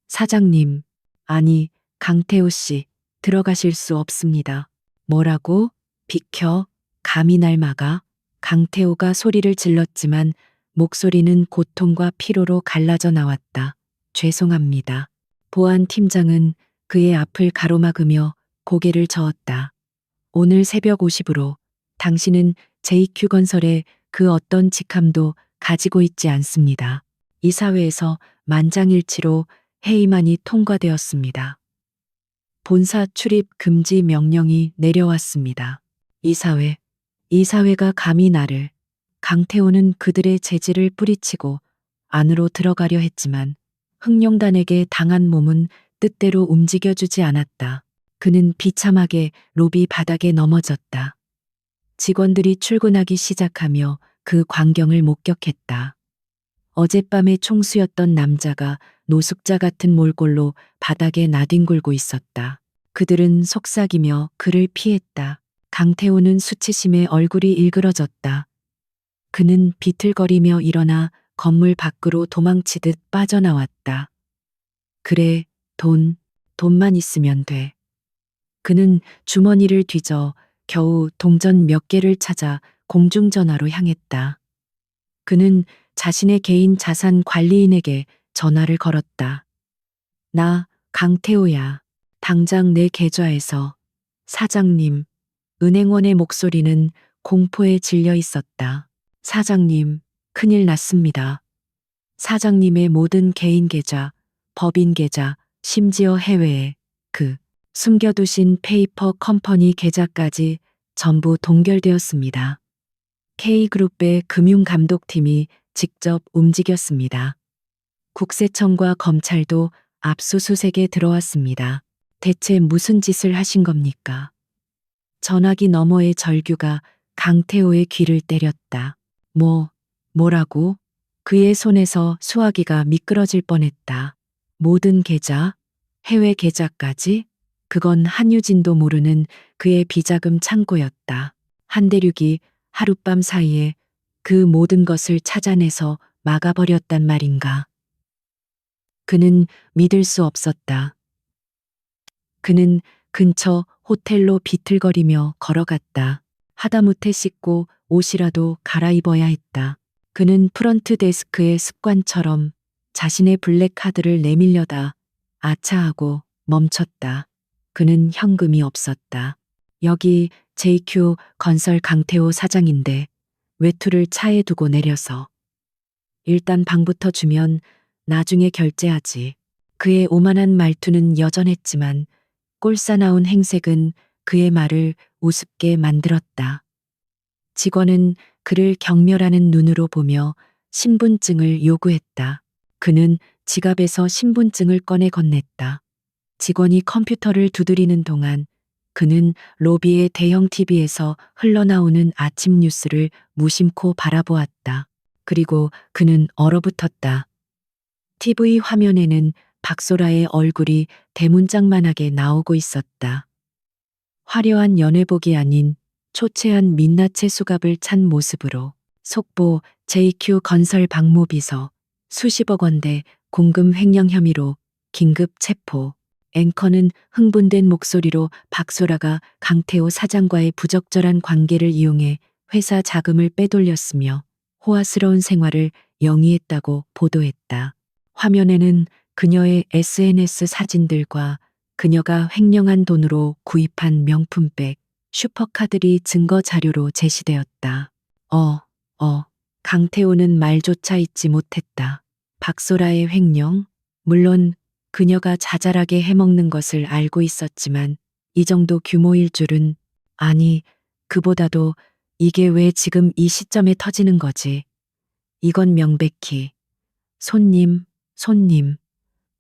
사장님, 아니, 강태호 씨, 들어가실 수 없습니다. 뭐라고? 비켜, 감히 날 막아? 강태호가 소리를 질렀지만 목소리는 고통과 피로로 갈라져 나왔다. 죄송합니다. 보안 팀장은 그의 앞을 가로막으며 고개를 저었다. 오늘 새벽 50으로 당신은 JQ건설의 그 어떤 직함도 가지고 있지 않습니다. 이사회에서 만장일치로 회의만이 통과되었습니다. 본사 출입 금지 명령이 내려왔습니다. 이사회가 감히 나를. 강태호는 그들의 재질을 뿌리치고 안으로 들어가려 했지만 흑룡단에게 당한 몸은 뜻대로 움직여주지 않았다. 그는 비참하게 로비 바닥에 넘어졌다. 직원들이 출근하기 시작하며 그 광경을 목격했다. 어젯밤의 총수였던 남자가 노숙자 같은 몰골로 바닥에 나뒹굴고 있었다. 그들은 속삭이며 그를 피했다. 강태호는 수치심에 얼굴이 일그러졌다. 그는 비틀거리며 일어나 건물 밖으로 도망치듯 빠져나왔다. 그래, 돈만 있으면 돼. 그는 주머니를 뒤져 겨우 동전 몇 개를 찾아 공중전화로 향했다. 그는 자신의 개인 자산 관리인에게 전화를 걸었다. 나, 강태호야. 당장 내 계좌에서. 사장님. 은행원의 목소리는 공포에 질려 있었다. 사장님, 큰일 났습니다. 사장님의 모든 개인 계좌, 법인 계좌, 심지어 해외에 숨겨두신 페이퍼 컴퍼니 계좌까지 전부 동결되었습니다. K그룹의 금융감독팀이 직접 움직였습니다. 국세청과 검찰도 압수수색에 들어왔습니다. 대체 무슨 짓을 하신 겁니까? 전화기 너머의 절규가 강태호의 귀를 때렸다. 뭐라고? 그의 손에서 수화기가 미끄러질 뻔했다. 모든 계좌, 해외 계좌까지? 그건 한유진도 모르는 그의 비자금 창고였다. 한대륙이 하룻밤 사이에 그 모든 것을 찾아내서 막아버렸단 말인가. 그는 믿을 수 없었다. 그는 근처 호텔로 비틀거리며 걸어갔다. 하다못해 씻고 옷이라도 갈아입어야 했다. 그는 프런트 데스크의 습관처럼 자신의 블랙카드를 내밀려다 아차하고 멈췄다. 그는 현금이 없었다. 여기 JQ 건설 강태호 사장인데 외투를 차에 두고 내려서 일단 방부터 주면 나중에 결제하지. 그의 오만한 말투는 여전했지만 꼴사나운 행색은 그의 말을 우습게 만들었다. 직원은 그를 경멸하는 눈으로 보며 신분증을 요구했다. 그는 지갑에서 신분증을 꺼내 건넸다. 직원이 컴퓨터를 두드리는 동안 그는 로비의 대형 TV에서 흘러나오는 아침 뉴스를 무심코 바라보았다. 그리고 그는 얼어붙었다. TV 화면에는 박소라의 얼굴이 대문짝만하게 나오고 있었다. 화려한 연회복이 아닌 초췌한 민낯의 수갑을 찬 모습으로 속보 JQ 건설 박모비서 수십억 원대 공금 횡령 혐의로 긴급 체포. 앵커는 흥분된 목소리로 박소라가 강태호 사장과의 부적절한 관계를 이용해 회사 자금을 빼돌렸으며 호화스러운 생활을 영위했다고 보도했다. 화면에는 그녀의 SNS 사진들과 그녀가 횡령한 돈으로 구입한 명품백, 슈퍼카들이 증거 자료로 제시되었다. 강태호는 말조차 잊지 못했다. 박소라의 횡령? 물론 그녀가 자잘하게 해먹는 것을 알고 있었지만 이 정도 규모일 줄은, 아니, 그보다도 이게 왜 지금 이 시점에 터지는 거지? 이건 명백히 손님,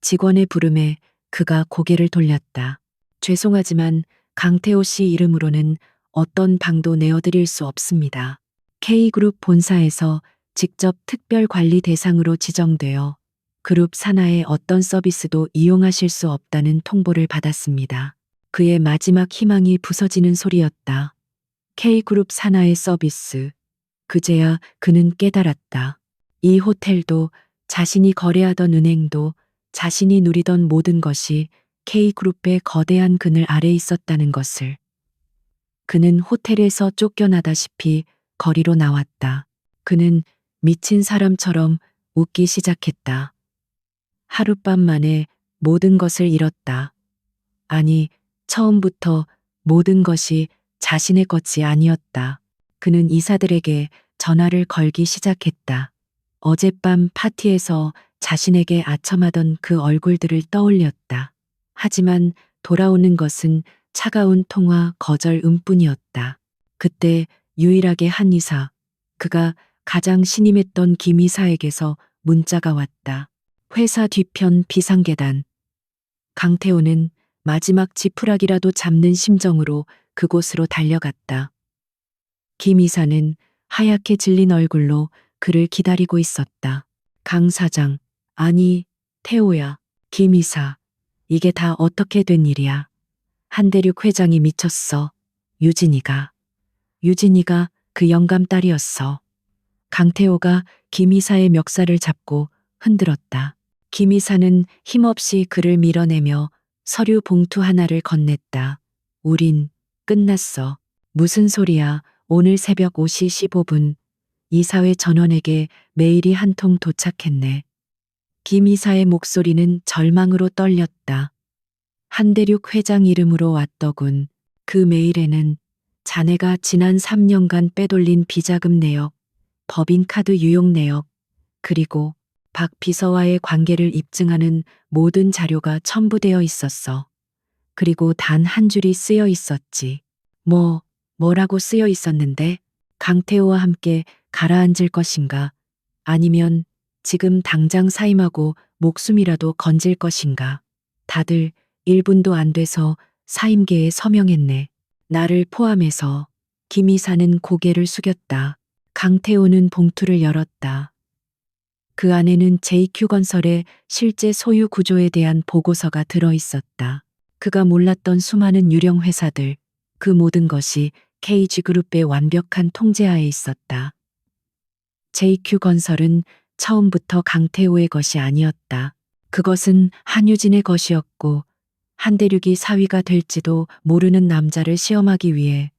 직원의 부름에 그가 고개를 돌렸다. 죄송하지만 강태호 씨 이름으로는 어떤 방도 내어드릴 수 없습니다. K그룹 본사에서 직접 특별 관리 대상으로 지정되어 그룹 산하의 어떤 서비스도 이용하실 수 없다는 통보를 받았습니다. 그의 마지막 희망이 부서지는 소리였다. K그룹 산하의 서비스. 그제야 그는 깨달았다. 이 호텔도 자신이 거래하던 은행도 자신이 누리던 모든 것이 K그룹의 거대한 그늘 아래 있었다는 것을. 그는 호텔에서 쫓겨나다시피 거리로 나왔다. 그는 미친 사람처럼 웃기 시작했다. 하룻밤 만에 모든 것을 잃었다. 아니, 처음부터 모든 것이 자신의 것이 아니었다. 그는 이사들에게 전화를 걸기 시작했다. 어젯밤 파티에서 자신에게 아첨하던 그 얼굴들을 떠올렸다. 하지만 돌아오는 것은 차가운 통화 거절음뿐이었다. 그때 유일하게 한 이사, 그가 가장 신임했던 김 이사에게서 문자가 왔다. 회사 뒤편 비상계단. 강태호는 마지막 지푸라기라도 잡는 심정으로 그곳으로 달려갔다. 김 이사는 하얗게 질린 얼굴로 그를 기다리고 있었다. 강 사장, 아니, 태호야, 김 이사, 이게 다 어떻게 된 일이야? 한대륙 회장이 미쳤어. 유진이가 그 영감 딸이었어. 강태호가 김 이사의 멱살을 잡고 흔들었다. 김 이사는 힘없이 그를 밀어내며 서류 봉투 하나를 건넸다. 우린 끝났어. 무슨 소리야. 오늘 새벽 5시 15분 이사회 전원에게 메일이 한 통 도착했네. 김 이사의 목소리는 절망으로 떨렸다. 한대륙 회장 이름으로 왔더군. 그 메일에는 자네가 지난 3년간 빼돌린 비자금 내역, 법인카드 유용 내역, 그리고 박 비서와의 관계를 입증하는 모든 자료가 첨부되어 있었어. 그리고 단 한 줄이 쓰여 있었지. 뭐라고 쓰여 있었는데? 강태호와 함께 가라앉을 것인가? 아니면 지금 당장 사임하고 목숨이라도 건질 것인가? 다들 1분도 안 돼서 사임계에 서명했네. 나를 포함해서. 김 이사는 고개를 숙였다. 강태호는 봉투를 열었다. 그 안에는 JQ건설의 실제 소유 구조에 대한 보고서가 들어 있었다. 그가 몰랐던 수많은 유령 회사들, 그 모든 것이 KG그룹의 완벽한 통제하에 있었다. JQ건설은 처음부터 강태호의 것이 아니었다. 그것은 한유진의 것이었고 한대륙이 사위가 될지도 모르는 남자를 시험하기 위해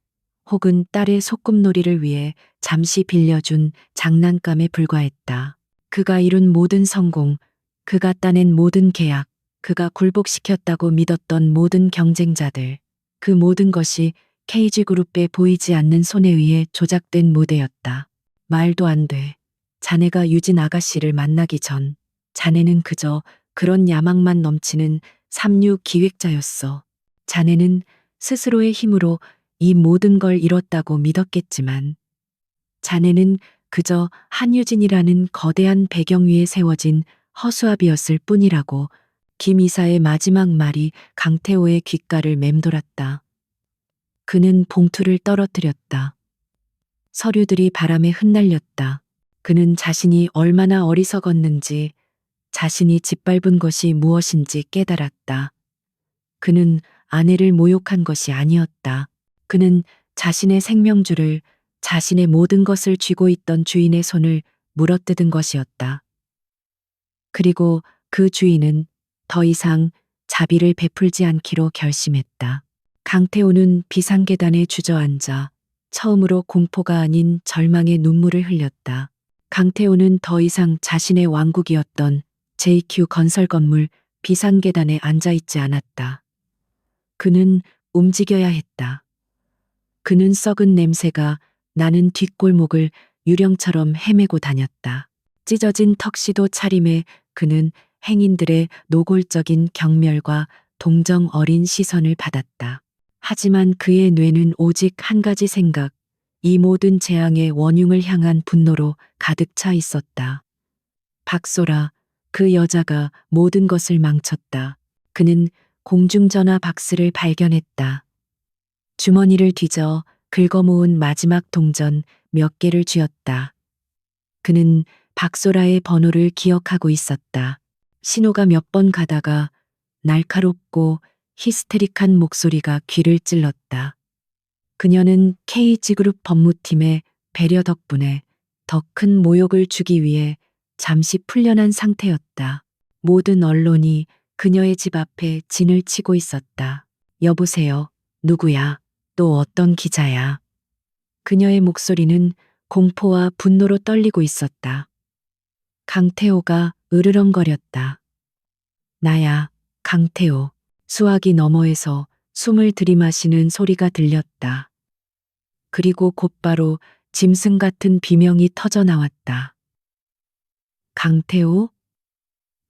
혹은 딸의 소꿉놀이를 위해 잠시 빌려준 장난감에 불과했다. 그가 이룬 모든 성공, 그가 따낸 모든 계약, 그가 굴복시켰다고 믿었던 모든 경쟁자들, 그 모든 것이 KG그룹에 보이지 않는 손에 의해 조작된 무대였다. 말도 안 돼. 자네가 유진 아가씨를 만나기 전 자네는 그저 그런 야망만 넘치는 삼류 기획자였어. 자네는 스스로의 힘으로 이 모든 걸 이뤘다고 믿었겠지만 자네는 그저 한유진이라는 거대한 배경 위에 세워진 허수아비였을 뿐이라고. 김 이사의 마지막 말이 강태호의 귓가를 맴돌았다. 그는 봉투를 떨어뜨렸다. 서류들이 바람에 흩날렸다. 그는 자신이 얼마나 어리석었는지, 자신이 짓밟은 것이 무엇인지 깨달았다. 그는 아내를 모욕한 것이 아니었다. 그는 자신의 생명줄을, 자신의 모든 것을 쥐고 있던 주인의 손을 물어뜯은 것이었다. 그리고 그 주인은 더 이상 자비를 베풀지 않기로 결심했다. 강태호는 비상계단에 주저앉아 처음으로 공포가 아닌 절망의 눈물을 흘렸다. 강태호는 더 이상 자신의 왕국이었던 JQ 건설 건물 비상계단에 앉아있지 않았다. 그는 움직여야 했다. 그는 썩은 냄새가 나는 뒷골목을 유령처럼 헤매고 다녔다. 찢어진 턱시도 차림에 그는 행인들의 노골적인 경멸과 동정 어린 시선을 받았다. 하지만 그의 뇌는 오직 한 가지 생각, 이 모든 재앙의 원흉을 향한 분노로 가득 차 있었다. 박소라, 그 여자가 모든 것을 망쳤다. 그는 공중전화 박스를 발견했다. 주머니를 뒤져 긁어모은 마지막 동전 몇 개를 쥐었다. 그는 박소라의 번호를 기억하고 있었다. 신호가 몇 번 가다가 날카롭고 히스테릭한 목소리가 귀를 찔렀다. 그녀는 KG그룹 법무팀의 배려 덕분에 더 큰 모욕을 주기 위해 잠시 풀려난 상태였다. 모든 언론이 그녀의 집 앞에 진을 치고 있었다. 여보세요, 누구야? 또 어떤 기자야? 그녀의 목소리는 공포와 분노로 떨리고 있었다. 강태호가 으르렁거렸다. 나야, 강태호. 수화기 너머에서 숨을 들이마시는 소리가 들렸다. 그리고 곧바로 짐승 같은 비명이 터져 나왔다. 강태호?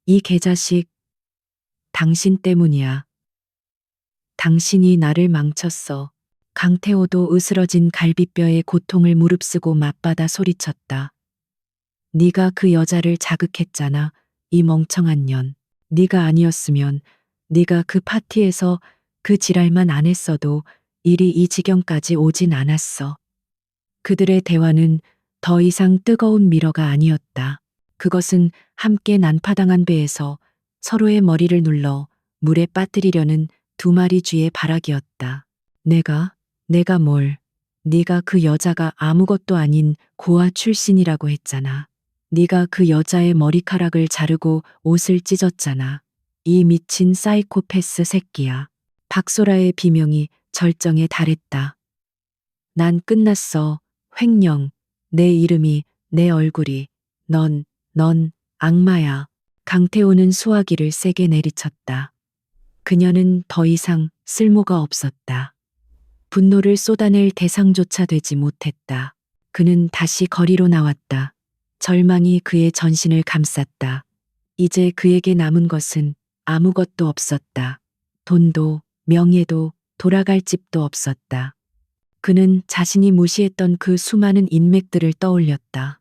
이 개자식, 당신 때문이야. 당신이 나를 망쳤어. 강태호도 으스러진 갈비뼈에 고통을 무릅쓰고 맞받아 소리쳤다. 네가 그 여자를 자극했잖아. 이 멍청한 년. 네가 아니었으면, 네가 그 파티에서 그 지랄만 안 했어도 일이 이 지경까지 오진 않았어. 그들의 대화는 더 이상 뜨거운 미러가 아니었다. 그것은 함께 난파당한 배에서 서로의 머리를 눌러 물에 빠뜨리려는 두 마리 쥐의 발악이었다. 내가 뭘? 네가 그 여자가 아무것도 아닌 고아 출신이라고 했잖아. 네가 그 여자의 머리카락을 자르고 옷을 찢었잖아. 이 미친 사이코패스 새끼야. 박소라의 비명이 절정에 달했다. 난 끝났어. 횡령. 내 이름이, 내 얼굴이. 넌 악마야. 강태호는 수화기를 세게 내리쳤다. 그녀는 더 이상 쓸모가 없었다. 분노를 쏟아낼 대상조차 되지 못했다. 그는 다시 거리로 나왔다. 절망이 그의 전신을 감쌌다. 이제 그에게 남은 것은 아무것도 없었다. 돈도, 명예도, 돌아갈 집도 없었다. 그는 자신이 무시했던 그 수많은 인맥들을 떠올렸다.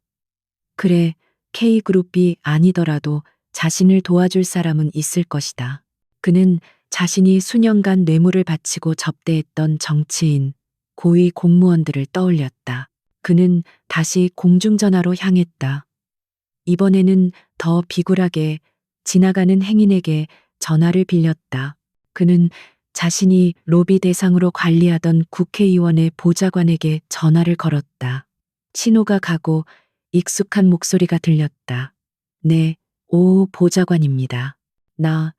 그래, K그룹이 아니더라도 자신을 도와줄 사람은 있을 것이다. 그는 자신이 수년간 뇌물을 바치고 접대했던 정치인, 고위 공무원들을 떠올렸다. 그는 다시 공중전화로 향했다. 이번에는 더 비굴하게 지나가는 행인에게 전화를 빌렸다. 그는 자신이 로비 대상으로 관리하던 국회의원의 보좌관에게 전화를 걸었다. 신호가 가고 익숙한 목소리가 들렸다. 네, 오 보좌관입니다. 나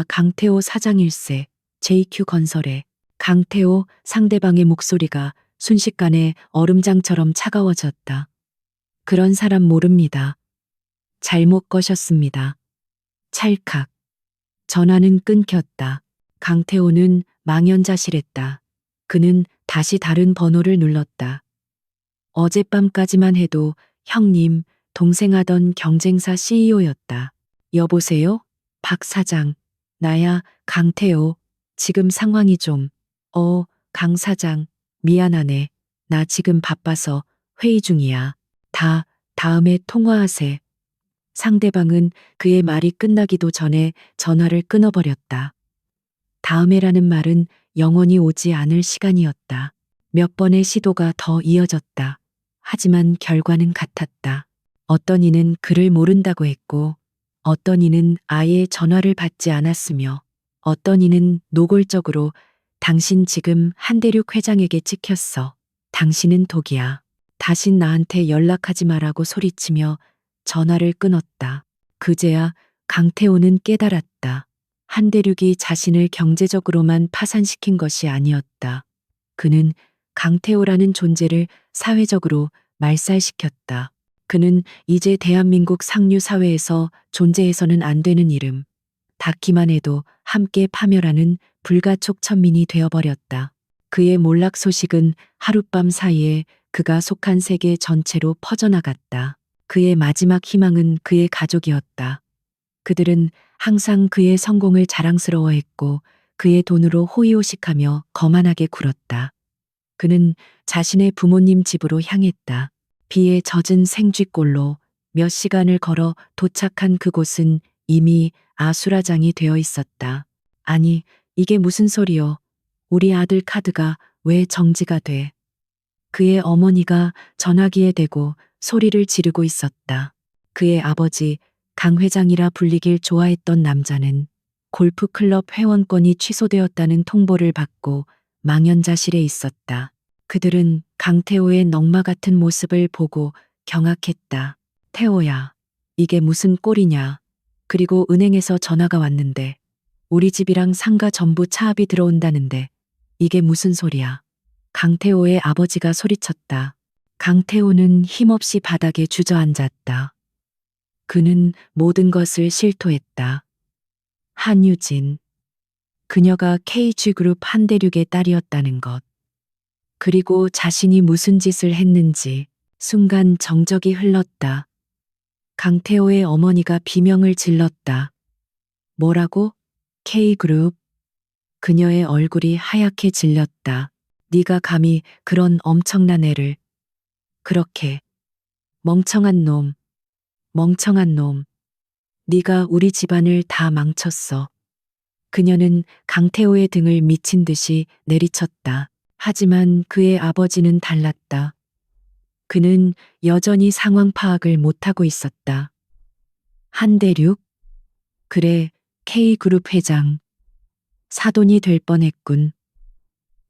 강태호 사장일세. JQ 건설의 강태호. 상대방의 목소리가 순식간에 얼음장처럼 차가워졌다. 그런 사람 모릅니다. 잘못 거셨습니다. 찰칵. 전화는 끊겼다. 강태호는 망연자실했다. 그는 다시 다른 번호를 눌렀다. 어젯밤까지만 해도 형님, 동생 하던 경쟁사 CEO였다. 여보세요? 박 사장. 나야, 강태호. 지금 상황이 좀, 강 사장. 미안하네. 나 지금 바빠서 회의 중이야. 다음에 통화하세. 상대방은 그의 말이 끝나기도 전에 전화를 끊어버렸다. 다음에라는 말은 영원히 오지 않을 시간이었다. 몇 번의 시도가 더 이어졌다. 하지만 결과는 같았다. 어떤 이는 그를 모른다고 했고, 어떤 이는 아예 전화를 받지 않았으며, 어떤 이는 노골적으로 당신 지금 한대륙 회장에게 찍혔어. 당신은 독이야. 다신 나한테 연락하지 마라고 소리치며 전화를 끊었다. 그제야 강태호는 깨달았다. 한대륙이 자신을 경제적으로만 파산시킨 것이 아니었다. 그는 강태호라는 존재를 사회적으로 말살시켰다. 그는 이제 대한민국 상류 사회에서 존재해서는 안 되는 이름, 닿기만 해도 함께 파멸하는 불가촉 천민이 되어버렸다. 그의 몰락 소식은 하룻밤 사이에 그가 속한 세계 전체로 퍼져나갔다. 그의 마지막 희망은 그의 가족이었다. 그들은 항상 그의 성공을 자랑스러워했고 그의 돈으로 호의호식하며 거만하게 굴었다. 그는 자신의 부모님 집으로 향했다. 비에 젖은 생쥐골로 몇 시간을 걸어 도착한 그곳은 이미 아수라장이 되어 있었다. 아니, 이게 무슨 소리여. 우리 아들 카드가 왜 정지가 돼. 그의 어머니가 전화기에 대고 소리를 지르고 있었다. 그의 아버지, 강 회장이라 불리길 좋아했던 남자는 골프클럽 회원권이 취소되었다는 통보를 받고 망연자실해 있었다. 그들은 강태호의 넝마 같은 모습을 보고 경악했다. 태호야, 이게 무슨 꼴이냐. 그리고 은행에서 전화가 왔는데 우리 집이랑 상가 전부 차압이 들어온다는데 이게 무슨 소리야. 강태호의 아버지가 소리쳤다. 강태호는 힘없이 바닥에 주저앉았다. 그는 모든 것을 실토했다. 한유진. 그녀가 KG그룹 한대륙의 딸이었다는 것. 그리고 자신이 무슨 짓을 했는지 순간 정적이 흘렀다. 강태호의 어머니가 비명을 질렀다. 뭐라고? K그룹. 그녀의 얼굴이 하얗게 질렸다. 네가 감히 그런 엄청난 애를. 그렇게. 멍청한 놈. 멍청한 놈. 네가 우리 집안을 다 망쳤어. 그녀는 강태호의 등을 미친 듯이 내리쳤다. 하지만 그의 아버지는 달랐다. 그는 여전히 상황 파악을 못하고 있었다. 한대륙? 그래, K그룹 회장. 사돈이 될 뻔했군.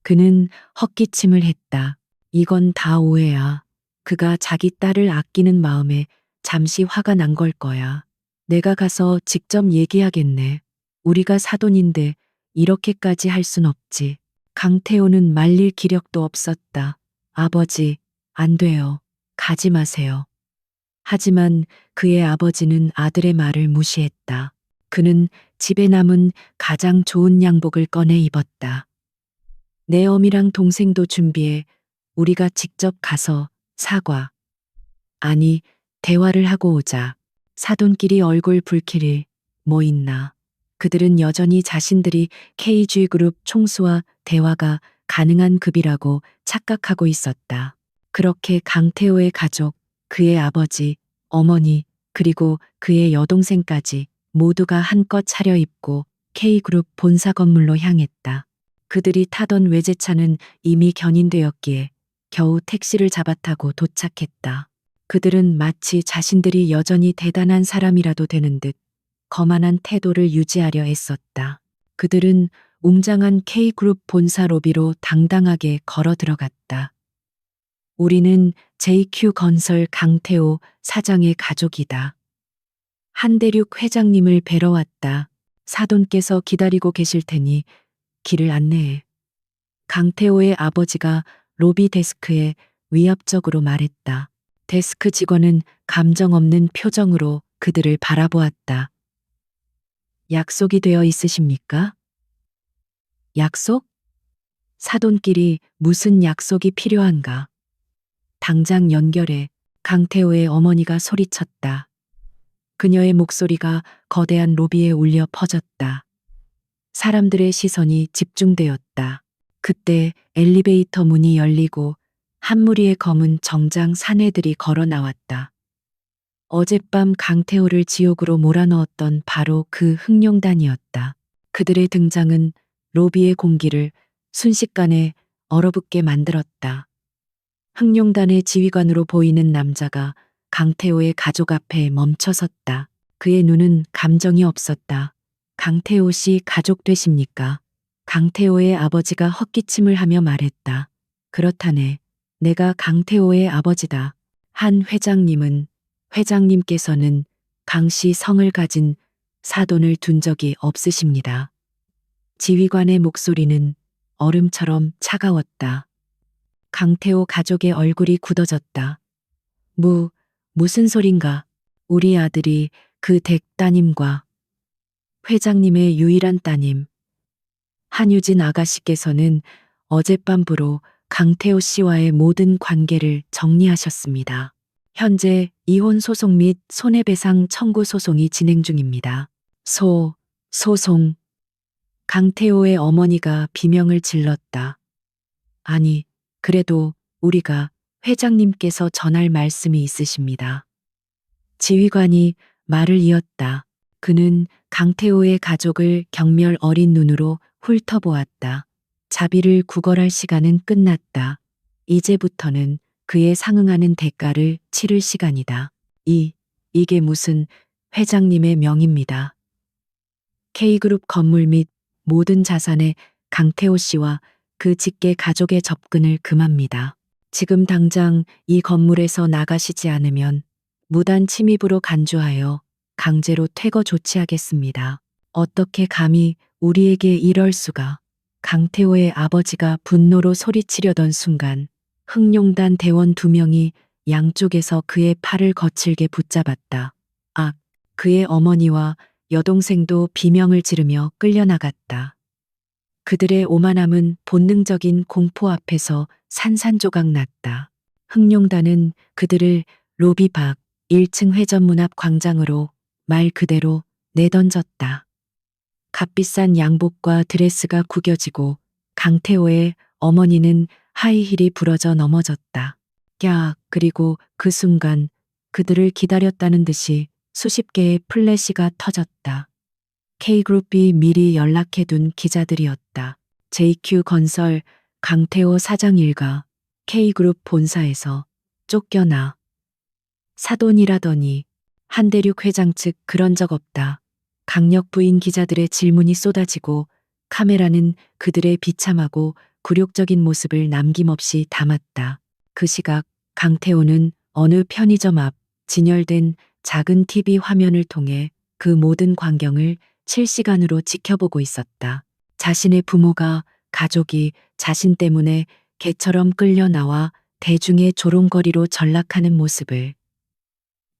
그는 헛기침을 했다. 이건 다 오해야. 그가 자기 딸을 아끼는 마음에 잠시 화가 난 걸 거야. 내가 가서 직접 얘기하겠네. 우리가 사돈인데 이렇게까지 할 순 없지. 강태호는 말릴 기력도 없었다. 아버지, 안 돼요. 가지 마세요. 하지만 그의 아버지는 아들의 말을 무시했다. 그는 집에 남은 가장 좋은 양복을 꺼내 입었다. 내 어미랑 동생도 준비해. 우리가 직접 가서 사과. 아니, 대화를 하고 오자. 사돈끼리 얼굴 붉힐 뭐 있나. 그들은 여전히 자신들이 KG그룹 총수와 대화가 가능한 급이라고 착각하고 있었다. 그렇게 강태호의 가족, 그의 아버지, 어머니, 그리고 그의 여동생까지 모두가 한껏 차려입고 K그룹 본사 건물로 향했다. 그들이 타던 외제차는 이미 견인되었기에 겨우 택시를 잡아 타고 도착했다. 그들은 마치 자신들이 여전히 대단한 사람이라도 되는 듯 거만한 태도를 유지하려 애썼다. 그들은 웅장한 K그룹 본사 로비로 당당하게 걸어 들어갔다. 우리는 JQ건설 강태호 사장의 가족이다. 한대륙 회장님을 뵈러 왔다. 사돈께서 기다리고 계실 테니 길을 안내해. 강태호의 아버지가 로비 데스크에 위압적으로 말했다. 데스크 직원은 감정 없는 표정으로 그들을 바라보았다. 약속이 되어 있으십니까? 약속? 사돈끼리 무슨 약속이 필요한가? 당장 연결해. 강태호의 어머니가 소리쳤다. 그녀의 목소리가 거대한 로비에 울려 퍼졌다. 사람들의 시선이 집중되었다. 그때 엘리베이터 문이 열리고 한 무리의 검은 정장 사내들이 걸어 나왔다. 어젯밤 강태호를 지옥으로 몰아넣었던 바로 그 흑룡단이었다. 그들의 등장은 로비의 공기를 순식간에 얼어붙게 만들었다. 흑룡단의 지휘관으로 보이는 남자가 강태호의 가족 앞에 멈춰섰다. 그의 눈은 감정이 없었다. 강태호 씨 가족 되십니까? 강태호의 아버지가 헛기침을 하며 말했다. 그렇다네. 내가 강태호의 아버지다. 한 회장님께서는 강씨 성을 가진 사돈을 둔 적이 없으십니다. 지휘관의 목소리는 얼음처럼 차가웠다. 강태호 가족의 얼굴이 굳어졌다. 무슨 소린가? 우리 아들이 그 댁 따님과 회장님의 유일한 따님. 한유진 아가씨께서는 어젯밤부로 강태호 씨와의 모든 관계를 정리하셨습니다. 현재 이혼 소송 및 손해배상 청구 소송이 진행 중입니다. 소송. 강태호의 어머니가 비명을 질렀다. 아니, 그래도 우리가 회장님께서 전할 말씀이 있으십니다. 지휘관이 말을 이었다. 그는 강태호의 가족을 경멸 어린 눈으로 훑어보았다. 자비를 구걸할 시간은 끝났다. 이제부터는 그에 상응하는 대가를 치를 시간이다. 이게 무슨 회장님의 명입니다. K그룹 건물 및 모든 자산에 강태호 씨와 그 직계 가족의 접근을 금합니다. 지금 당장 이 건물에서 나가시지 않으면 무단 침입으로 간주하여 강제로 퇴거 조치하겠습니다. 어떻게 감히 우리에게 이럴 수가. 강태호의 아버지가 분노로 소리치려던 순간 흑룡단 대원 2명이 양쪽에서 그의 팔을 거칠게 붙잡았다. 그의 어머니와 여동생도 비명을 지르며 끌려나갔다. 그들의 오만함은 본능적인 공포 앞에서 산산조각 났다. 흑룡단은 그들을 로비 밖 1층 회전문 앞 광장으로 말 그대로 내던졌다. 값비싼 양복과 드레스가 구겨지고 강태호의 어머니는 하이힐이 부러져 넘어졌다. 그리고 그 순간 그들을 기다렸다는 듯이 수십 개의 플래시가 터졌다. K그룹이 미리 연락해둔 기자들이었다. JQ건설 강태호 사장 일가 K그룹 본사에서 쫓겨나. 사돈이라더니 한대륙 회장 측 그런 적 없다. 강력 부인 기자들의 질문이 쏟아지고 카메라는 그들의 비참하고 굴욕적인 모습을 남김없이 담았다. 그 시각 강태호는 어느 편의점 앞 진열된 작은 TV 화면을 통해 그 모든 광경을 실시간으로 지켜보고 있었다. 자신의 부모가 가족이 자신 때문에 개처럼 끌려 나와 대중의 조롱거리로 전락하는 모습을.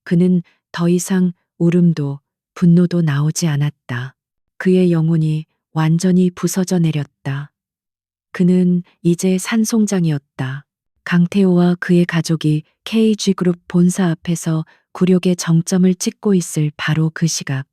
그는 더 이상 울음도 분노도 나오지 않았다. 그의 영혼이 완전히 부서져 내렸다. 그는 이제 산송장이었다. 강태호와 그의 가족이 KG그룹 본사 앞에서 굴욕의 정점을 찍고 있을 바로 그 시각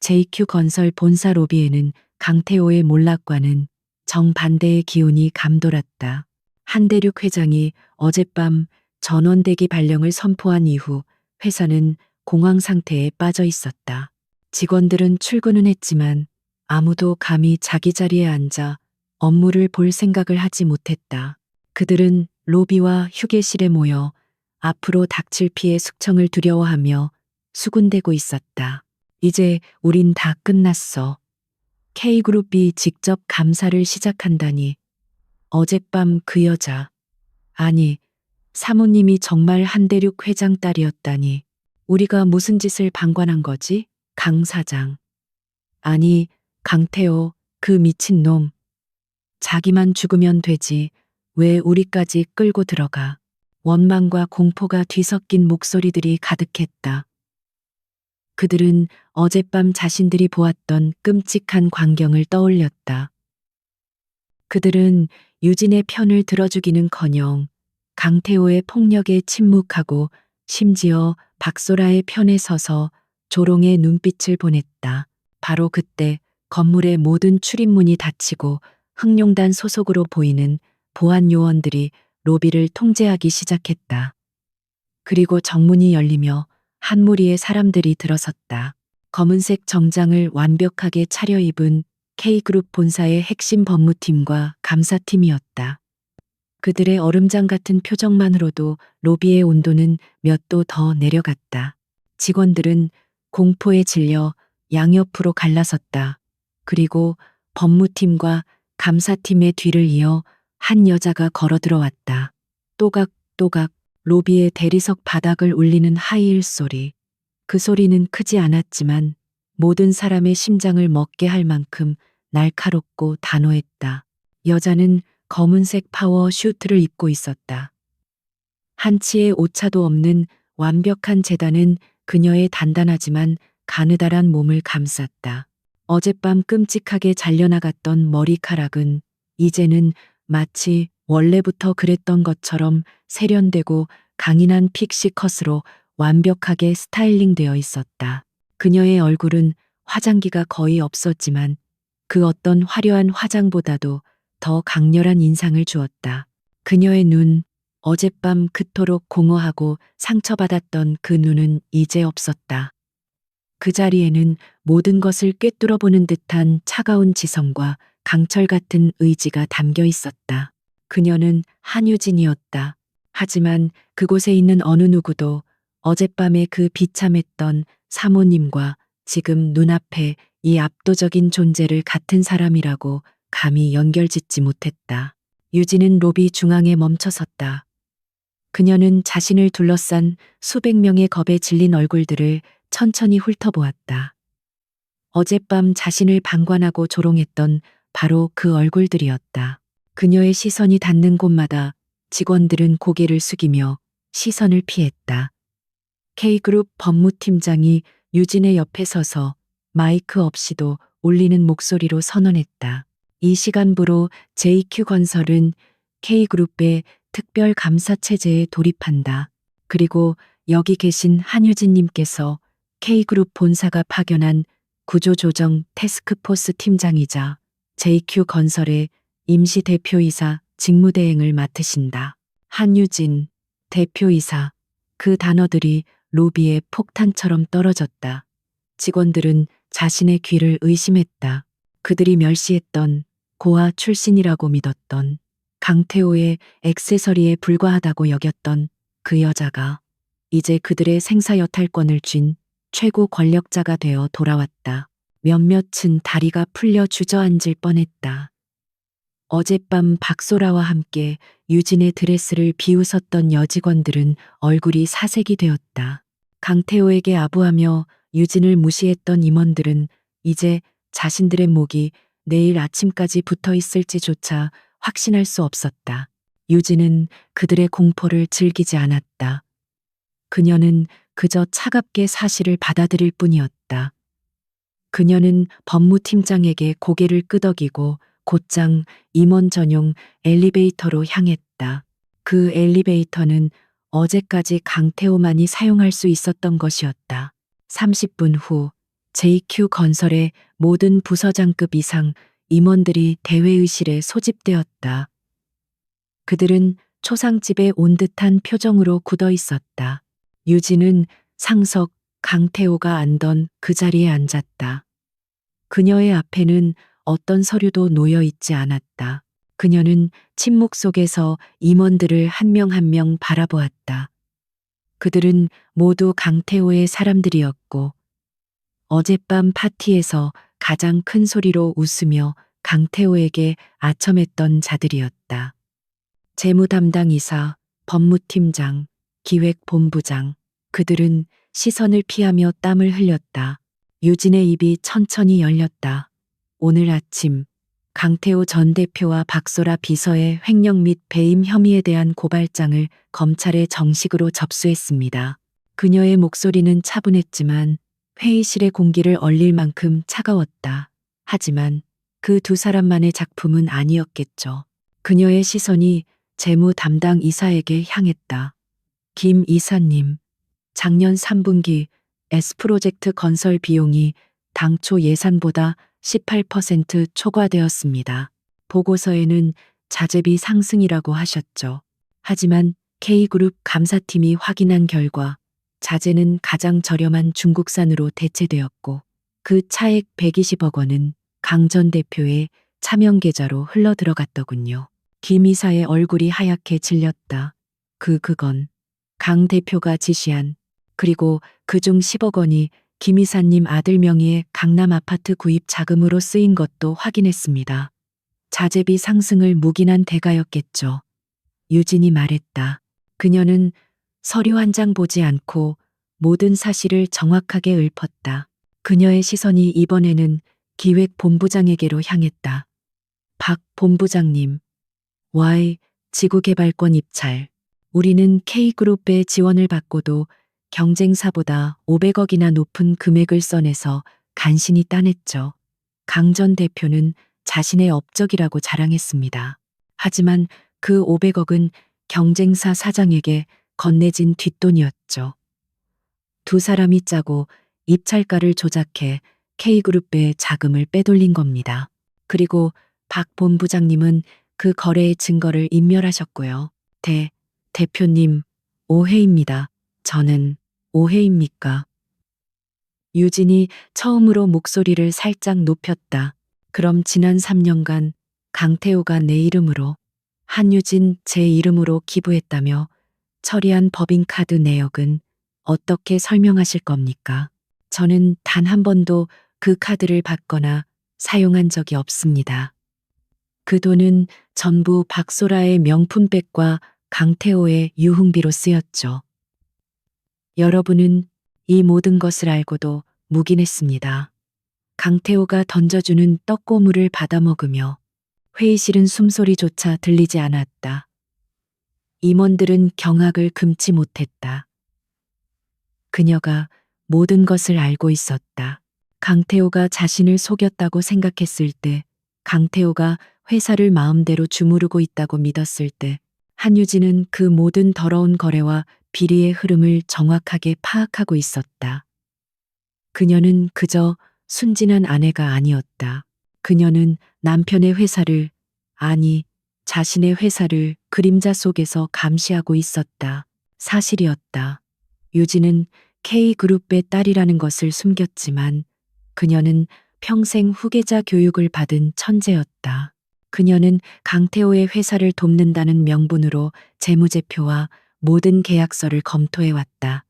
JQ건설 본사 로비에는 강태호의 몰락과는 정반대의 기운이 감돌았다. 한대륙 회장이 어젯밤 전원대기 발령을 선포한 이후 회사는 공황 상태에 빠져 있었다. 직원들은 출근은 했지만 아무도 감히 자기 자리에 앉아 업무를 볼 생각을 하지 못했다. 그들은 로비와 휴게실에 모여 앞으로 닥칠 피해 숙청을 두려워하며 수군대고 있었다. 이제 우린 다 끝났어. K그룹이 직접 감사를 시작한다니. 어젯밤 그 여자. 아니, 사모님이 정말 한대륙 회장 딸이었다니. 우리가 무슨 짓을 방관한 거지? 강 사장. 아니, 강태호, 그 미친놈. 자기만 죽으면 되지. 왜 우리까지 끌고 들어가? 원망과 공포가 뒤섞인 목소리들이 가득했다. 그들은 어젯밤 자신들이 보았던 끔찍한 광경을 떠올렸다. 그들은 유진의 편을 들어주기는커녕 강태호의 폭력에 침묵하고 심지어 박소라의 편에 서서 조롱의 눈빛을 보냈다. 바로 그때 건물의 모든 출입문이 닫히고 흑룡단 소속으로 보이는 보안 요원들이 로비를 통제하기 시작했다. 그리고 정문이 열리며 한 무리의 사람들이 들어섰다. 검은색 정장을 완벽하게 차려입은 K그룹 본사의 핵심 법무팀과 감사팀이었다. 그들의 얼음장 같은 표정만으로도 로비의 온도는 몇 도 더 내려갔다. 직원들은 공포에 질려 양옆으로 갈라섰다. 그리고 법무팀과 감사팀의 뒤를 이어 한 여자가 걸어 들어왔다. 또각또각 로비의 대리석 바닥을 울리는 하이힐 소리. 그 소리는 크지 않았지만 모든 사람의 심장을 먹게 할 만큼 날카롭고 단호했다. 여자는 검은색 파워 슈트를 입고 있었다. 한치의 오차도 없는 완벽한 재단은 그녀의 단단하지만 가느다란 몸을 감쌌다. 어젯밤 끔찍하게 잘려나갔던 머리카락은 이제는 마치 원래부터 그랬던 것처럼 세련되고 강인한 픽시 컷으로 완벽하게 스타일링되어 있었다. 그녀의 얼굴은 화장기가 거의 없었지만 그 어떤 화려한 화장보다도 더 강렬한 인상을 주었다. 그녀의 눈, 어젯밤 그토록 공허하고 상처받았던 그 눈은 이제 없었다. 그 자리에는 모든 것을 꿰뚫어보는 듯한 차가운 지성과 강철 같은 의지가 담겨 있었다. 그녀는 한유진이었다. 하지만 그곳에 있는 어느 누구도 어젯밤의 그 비참했던 사모님과 지금 눈앞에 이 압도적인 존재를 같은 사람이라고 감히 연결짓지 못했다. 유진은 로비 중앙에 멈춰섰다. 그녀는 자신을 둘러싼 수백 명의 겁에 질린 얼굴들을 천천히 훑어보았다. 어젯밤 자신을 방관하고 조롱했던 바로 그 얼굴들이었다. 그녀의 시선이 닿는 곳마다 직원들은 고개를 숙이며 시선을 피했다. K그룹 법무팀장이 유진의 옆에 서서 마이크 없이도 울리는 목소리로 선언했다. 이 시간부로 JQ건설은 K그룹의 특별 감사 체제에 돌입한다. 그리고 여기 계신 한유진님께서 K그룹 본사가 파견한 구조조정 태스크포스 팀장이자 JQ건설의 임시 대표이사 직무대행을 맡으신다. 한유진, 대표이사. 그 단어들이 로비에 폭탄처럼 떨어졌다. 직원들은 자신의 귀를 의심했다. 그들이 멸시했던 고아 출신이라고 믿었던 강태호의 액세서리에 불과하다고 여겼던 그 여자가 이제 그들의 생사여탈권을 쥔 최고 권력자가 되어 돌아왔다. 몇몇은 다리가 풀려 주저앉을 뻔했다. 어젯밤 박소라와 함께 유진의 드레스를 비웃었던 여직원들은 얼굴이 사색이 되었다. 강태호에게 아부하며 유진을 무시했던 임원들은 이제 자신들의 목이 내일 아침까지 붙어 있을지조차 확신할 수 없었다. 유진은 그들의 공포를 즐기지 않았다. 그녀는 그저 차갑게 사실을 받아들일 뿐이었다. 그녀는 법무팀장에게 고개를 끄덕이고 곧장 임원 전용 엘리베이터로 향했다. 그 엘리베이터는 어제까지 강태호만이 사용할 수 있었던 것이었다. 30분 후 JQ건설의 모든 부서장급 이상 임원들이 대회의실에 소집되었다. 그들은 초상집에 온 듯한 표정으로 굳어 있었다. 유진은 상석 강태호가 앉던 그 자리에 앉았다. 그녀의 앞에는 어떤 서류도 놓여 있지 않았다. 그녀는 침묵 속에서 임원들을 한 명 한 명 바라보았다. 그들은 모두 강태호의 사람들이었고 어젯밤 파티에서 가장 큰 소리로 웃으며 강태호에게 아첨했던 자들이었다. 재무 담당 이사, 법무팀장, 기획본부장, 그들은 시선을 피하며 땀을 흘렸다. 유진의 입이 천천히 열렸다. 오늘 아침 강태호 전 대표와 박소라 비서의 횡령 및 배임 혐의에 대한 고발장을 검찰에 정식으로 접수했습니다. 그녀의 목소리는 차분했지만 회의실의 공기를 얼릴 만큼 차가웠다. 하지만 그 두 사람만의 작품은 아니었겠죠. 그녀의 시선이 재무 담당 이사에게 향했다. 김 이사님, 작년 3분기 S프로젝트 건설 비용이 당초 예산보다 18% 초과되었습니다. 보고서에는 자재비 상승이라고 하셨죠. 하지만 K그룹 감사팀이 확인한 결과 자재는 가장 저렴한 중국산으로 대체되었고 그 차액 120억 원은 강 전 대표의 차명 계좌로 흘러 들어갔더군요. 김 이사의 얼굴이 하얗게 질렸다. 그건 강 대표가 지시한, 그리고 그중 10억 원이 김 이사님 아들 명의의 강남 아파트 구입 자금으로 쓰인 것도 확인했습니다. 자재비 상승을 묵인한 대가였겠죠. 유진이 말했다. 그녀는 서류 한 장 보지 않고 모든 사실을 정확하게 읊었다. 그녀의 시선이 이번에는 기획본부장에게로 향했다. 박 본부장님, Y 지구개발권 입찰. 우리는 K그룹의 지원을 받고도 경쟁사보다 500억이나 높은 금액을 써내서 간신히 따냈죠. 강 전 대표는 자신의 업적이라고 자랑했습니다. 하지만 그 500억은 경쟁사 사장에게 건네진 뒷돈이었죠. 두 사람이 짜고 입찰가를 조작해 K그룹의 자금을 빼돌린 겁니다. 그리고 박 본부장님은 그 거래의 증거를 인멸하셨고요. 대표님, 오해입니다. 저는 오해입니까? 유진이 처음으로 목소리를 살짝 높였다. 그럼 지난 3년간 강태호가 내 이름으로, 한유진 제 이름으로 기부했다며 처리한 법인카드 내역은 어떻게 설명하실 겁니까? 저는 단 한 번도 그 카드를 받거나 사용한 적이 없습니다. 그 돈은 전부 박소라의 명품백과 강태호의 유흥비로 쓰였죠. 여러분은 이 모든 것을 알고도 묵인했습니다. 강태호가 던져주는 떡고물을 받아먹으며 회의실은 숨소리조차 들리지 않았다. 임원들은 경악을 금치 못했다. 그녀가 모든 것을 알고 있었다. 강태호가 자신을 속였다고 생각했을 때, 강태호가 회사를 마음대로 주무르고 있다고 믿었을 때, 한유진은 그 모든 더러운 거래와 비리의 흐름을 정확하게 파악하고 있었다. 그녀는 그저 순진한 아내가 아니었다. 그녀는 남편의 회사를, 아니, 자신의 회사를 그림자 속에서 감시하고 있었다. 사실이었다. 유진은 K그룹의 딸이라는 것을 숨겼지만 그녀는 평생 후계자 교육을 받은 천재였다. 그녀는 강태호의 회사를 돕는다는 명분으로 재무제표와 모든 계약서를 검토해왔다.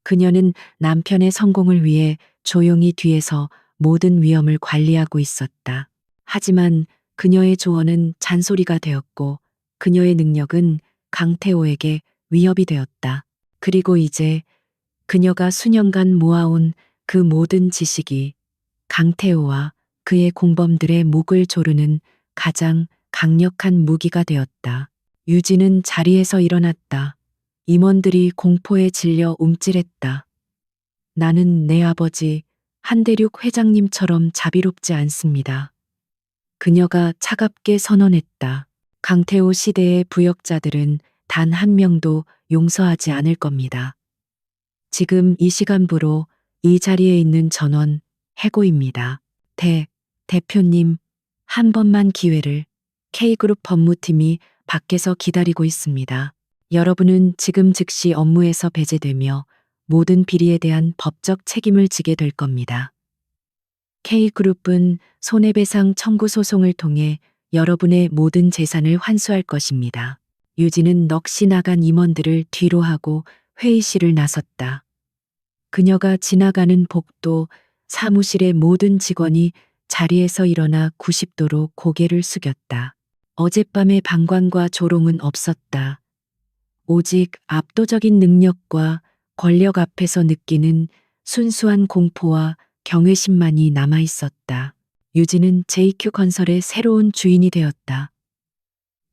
그녀는 남편의 성공을 위해 조용히 뒤에서 모든 위험을 관리하고 있었다. 하지만 그녀의 조언은 잔소리가 되었고 그녀의 능력은 강태호에게 위협이 되었다. 그리고 이제 그녀가 수년간 모아온 그 모든 지식이 강태호와 그의 공범들의 목을 조르는 가장 강력한 무기가 되었다. 유진은 자리에서 일어났다. 임원들이 공포에 질려 움찔했다. 나는 내 아버지 한대륙 회장님처럼 자비롭지 않습니다. 그녀가 차갑게 선언했다. 강태호 시대의 부역자들은 단 한 명도 용서하지 않을 겁니다. 지금 이 시간부로 이 자리에 있는 전원 해고입니다. 대표님, 한 번만 기회를. K그룹 법무팀이 밖에서 기다리고 있습니다. 여러분은 지금 즉시 업무에서 배제되며 모든 비리에 대한 법적 책임을 지게 될 겁니다. K그룹은 손해배상 청구 소송을 통해 여러분의 모든 재산을 환수할 것입니다. 유진은 넋이 나간 임원들을 뒤로 하고 회의실을 나섰다. 그녀가 지나가는 복도 사무실의 모든 직원이 자리에서 일어나 90도로 고개를 숙였다. 어젯밤의 방광과 조롱은 없었다. 오직 압도적인 능력과 권력 앞에서 느끼는 순수한 공포와 경외심만이 남아 있었다. 유진은 JQ 건설의 새로운 주인이 되었다.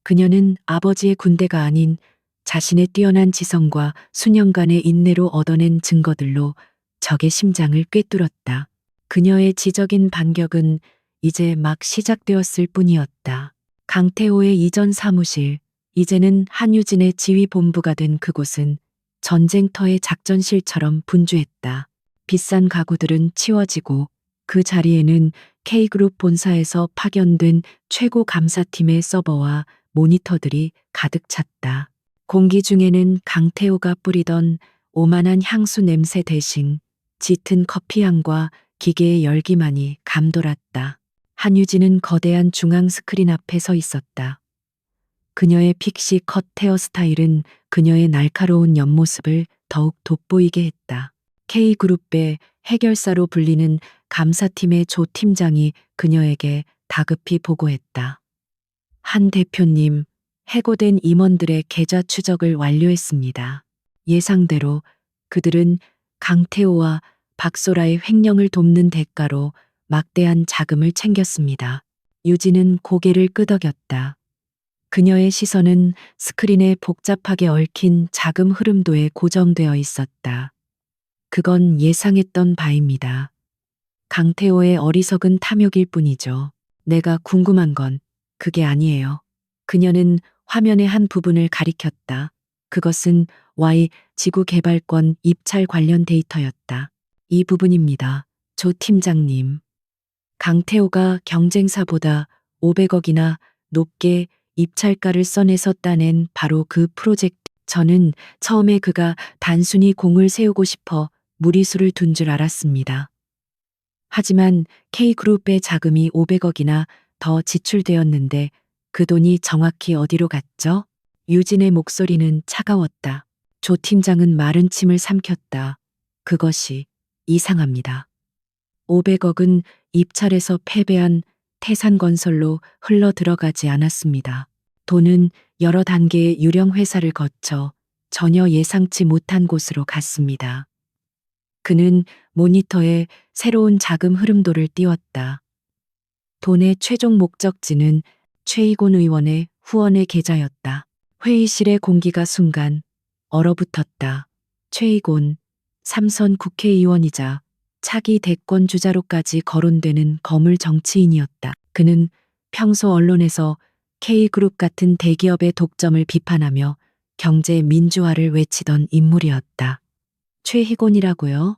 그녀는 아버지의 군대가 아닌 자신의 뛰어난 지성과 수년간의 인내로 얻어낸 증거들로 적의 심장을 꿰뚫었다. 그녀의 지적인 반격은 이제 막 시작되었을 뿐이었다. 강태호의 이전 사무실, 이제는 한유진의 지휘본부가 된 그곳은 전쟁터의 작전실처럼 분주했다. 비싼 가구들은 치워지고 그 자리에는 K그룹 본사에서 파견된 최고 감사팀의 서버와 모니터들이 가득 찼다. 공기 중에는 강태호가 뿌리던 오만한 향수 냄새 대신 짙은 커피향과 기계의 열기만이 감돌았다. 한유진은 거대한 중앙 스크린 앞에 서 있었다. 그녀의 픽시 컷 헤어스타일은 그녀의 날카로운 옆모습을 더욱 돋보이게 했다. K그룹의 해결사로 불리는 감사팀의 조 팀장이 그녀에게 다급히 보고했다. 한 대표님, 해고된 임원들의 계좌 추적을 완료했습니다. 예상대로 그들은 강태호와 박소라의 횡령을 돕는 대가로 막대한 자금을 챙겼습니다. 유진은 고개를 끄덕였다. 그녀의 시선은 스크린에 복잡하게 얽힌 자금 흐름도에 고정되어 있었다. 그건 예상했던 바입니다. 강태호의 어리석은 탐욕일 뿐이죠. 내가 궁금한 건 그게 아니에요. 그녀는 화면의 한 부분을 가리켰다. 그것은 Y 지구 개발권 입찰 관련 데이터였다. 이 부분입니다. 조 팀장님. 강태호가 경쟁사보다 500억이나 높게 입찰가를 써내서 따낸 바로 그 프로젝트. 저는 처음에 그가 단순히 공을 세우고 싶어 무리수를 둔 줄 알았습니다. 하지만 K그룹의 자금이 500억이나 더 지출되었는데 그 돈이 정확히 어디로 갔죠? 유진의 목소리는 차가웠다. 조 팀장은 마른 침을 삼켰다. 그것이 이상합니다. 500억은 입찰에서 패배한 태산건설로 흘러 들어가지 않았습니다. 돈은 여러 단계의 유령 회사를 거쳐 전혀 예상치 못한 곳으로 갔습니다. 그는 모니터에 새로운 자금 흐름도를 띄웠다. 돈의 최종 목적지는 최이곤 의원의 후원의 계좌였다. 회의실의 공기가 순간 얼어붙었다. 최이곤, 삼선 국회의원이자 차기 대권 주자로까지 거론되는 거물 정치인이었다. 그는 평소 언론에서 K그룹 같은 대기업의 독점을 비판하며 경제 민주화를 외치던 인물이었다. 최희곤이라고요?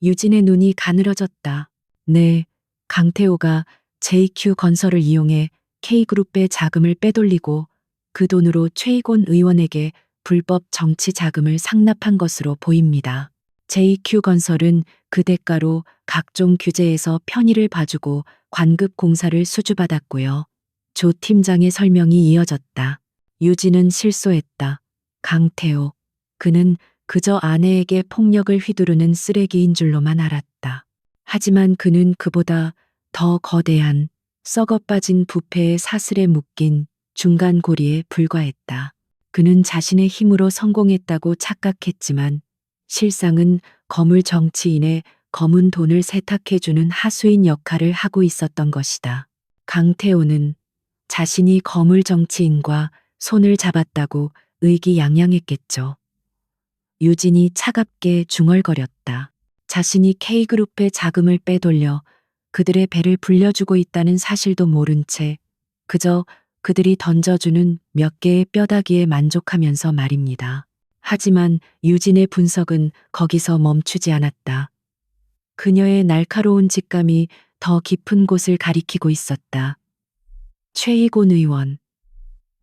유진의 눈이 가늘어졌다. 네, 강태호가 JQ 건설을 이용해 K그룹의 자금을 빼돌리고 그 돈으로 최희곤 의원에게 불법 정치 자금을 상납한 것으로 보입니다. JQ 건설은 그 대가로 각종 규제에서 편의를 봐주고 관급 공사를 수주받았고요. 조 팀장의 설명이 이어졌다. 유진은 실소했다. 강태호. 그는 그저 아내에게 폭력을 휘두르는 쓰레기인 줄로만 알았다. 하지만 그는 그보다 더 거대한 썩어 빠진 부패의 사슬에 묶인 중간 고리에 불과했다. 그는 자신의 힘으로 성공했다고 착각했지만 실상은 거물 정치인의 검은 돈을 세탁해주는 하수인 역할을 하고 있었던 것이다. 강태호는 자신이 거물 정치인과 손을 잡았다고 의기양양했겠죠. 유진이 차갑게 중얼거렸다. 자신이 K그룹의 자금을 빼돌려 그들의 배를 불려주고 있다는 사실도 모른 채 그저 그들이 던져주는 몇 개의 뼈다귀에 만족하면서 말입니다. 하지만 유진의 분석은 거기서 멈추지 않았다. 그녀의 날카로운 직감이 더 깊은 곳을 가리키고 있었다. 최희곤 의원.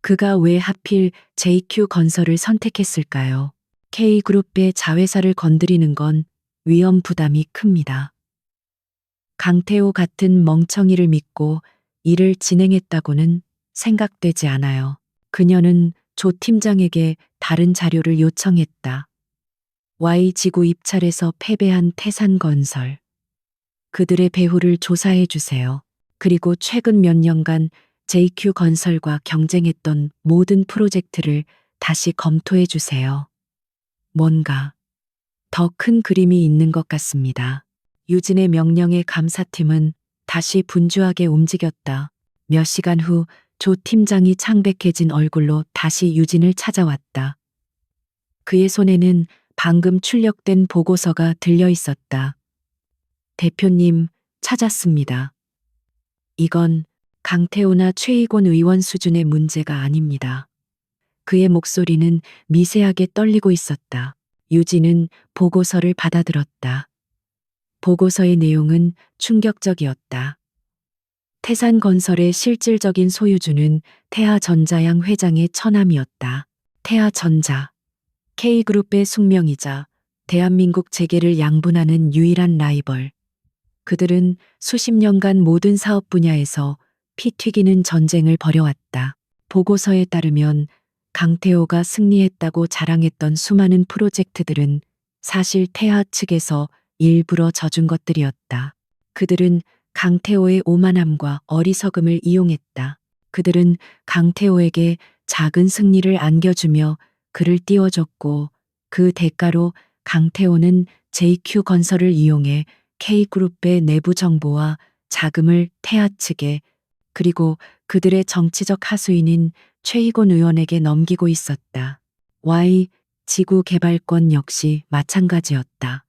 그가 왜 하필 JQ 건설을 선택했을까요? K그룹의 자회사를 건드리는 건 위험 부담이 큽니다. 강태호 같은 멍청이를 믿고 일을 진행했다고는 생각되지 않아요. 그녀는 조 팀장에게 다른 자료를 요청했다. Y지구 입찰에서 패배한 태산건설. 그들의 배후를 조사해 주세요. 그리고 최근 몇 년간 JQ 건설과 경쟁했던 모든 프로젝트를 다시 검토해 주세요. 뭔가 더 큰 그림이 있는 것 같습니다. 유진의 명령에 감사팀은 다시 분주하게 움직였다. 몇 시간 후 조 팀장이 창백해진 얼굴로 다시 유진을 찾아왔다. 그의 손에는 방금 출력된 보고서가 들려 있었다. 대표님, 찾았습니다. 이건 강태호나 최희곤 의원 수준의 문제가 아닙니다. 그의 목소리는 미세하게 떨리고 있었다. 유진은 보고서를 받아들었다. 보고서의 내용은 충격적이었다. 태산건설의 실질적인 소유주는 태아전자양 회장의 처남이었다. 태아전자, K그룹의 숙명이자 대한민국 재계를 양분하는 유일한 라이벌. 그들은 수십 년간 모든 사업 분야에서 피 튀기는 전쟁을 벌여왔다. 보고서에 따르면 강태호가 승리했다고 자랑했던 수많은 프로젝트들은 사실 태아 측에서 일부러 져준 것들이었다. 그들은 강태호의 오만함과 어리석음을 이용했다. 그들은 강태호에게 작은 승리를 안겨주며 그를 띄워줬고 그 대가로 강태호는 JQ 건설을 이용해 K그룹의 내부 정보와 자금을 태아 측에 그리고 그들의 정치적 하수인인 최희곤 의원에게 넘기고 있었다. Y 지구개발권 역시 마찬가지였다.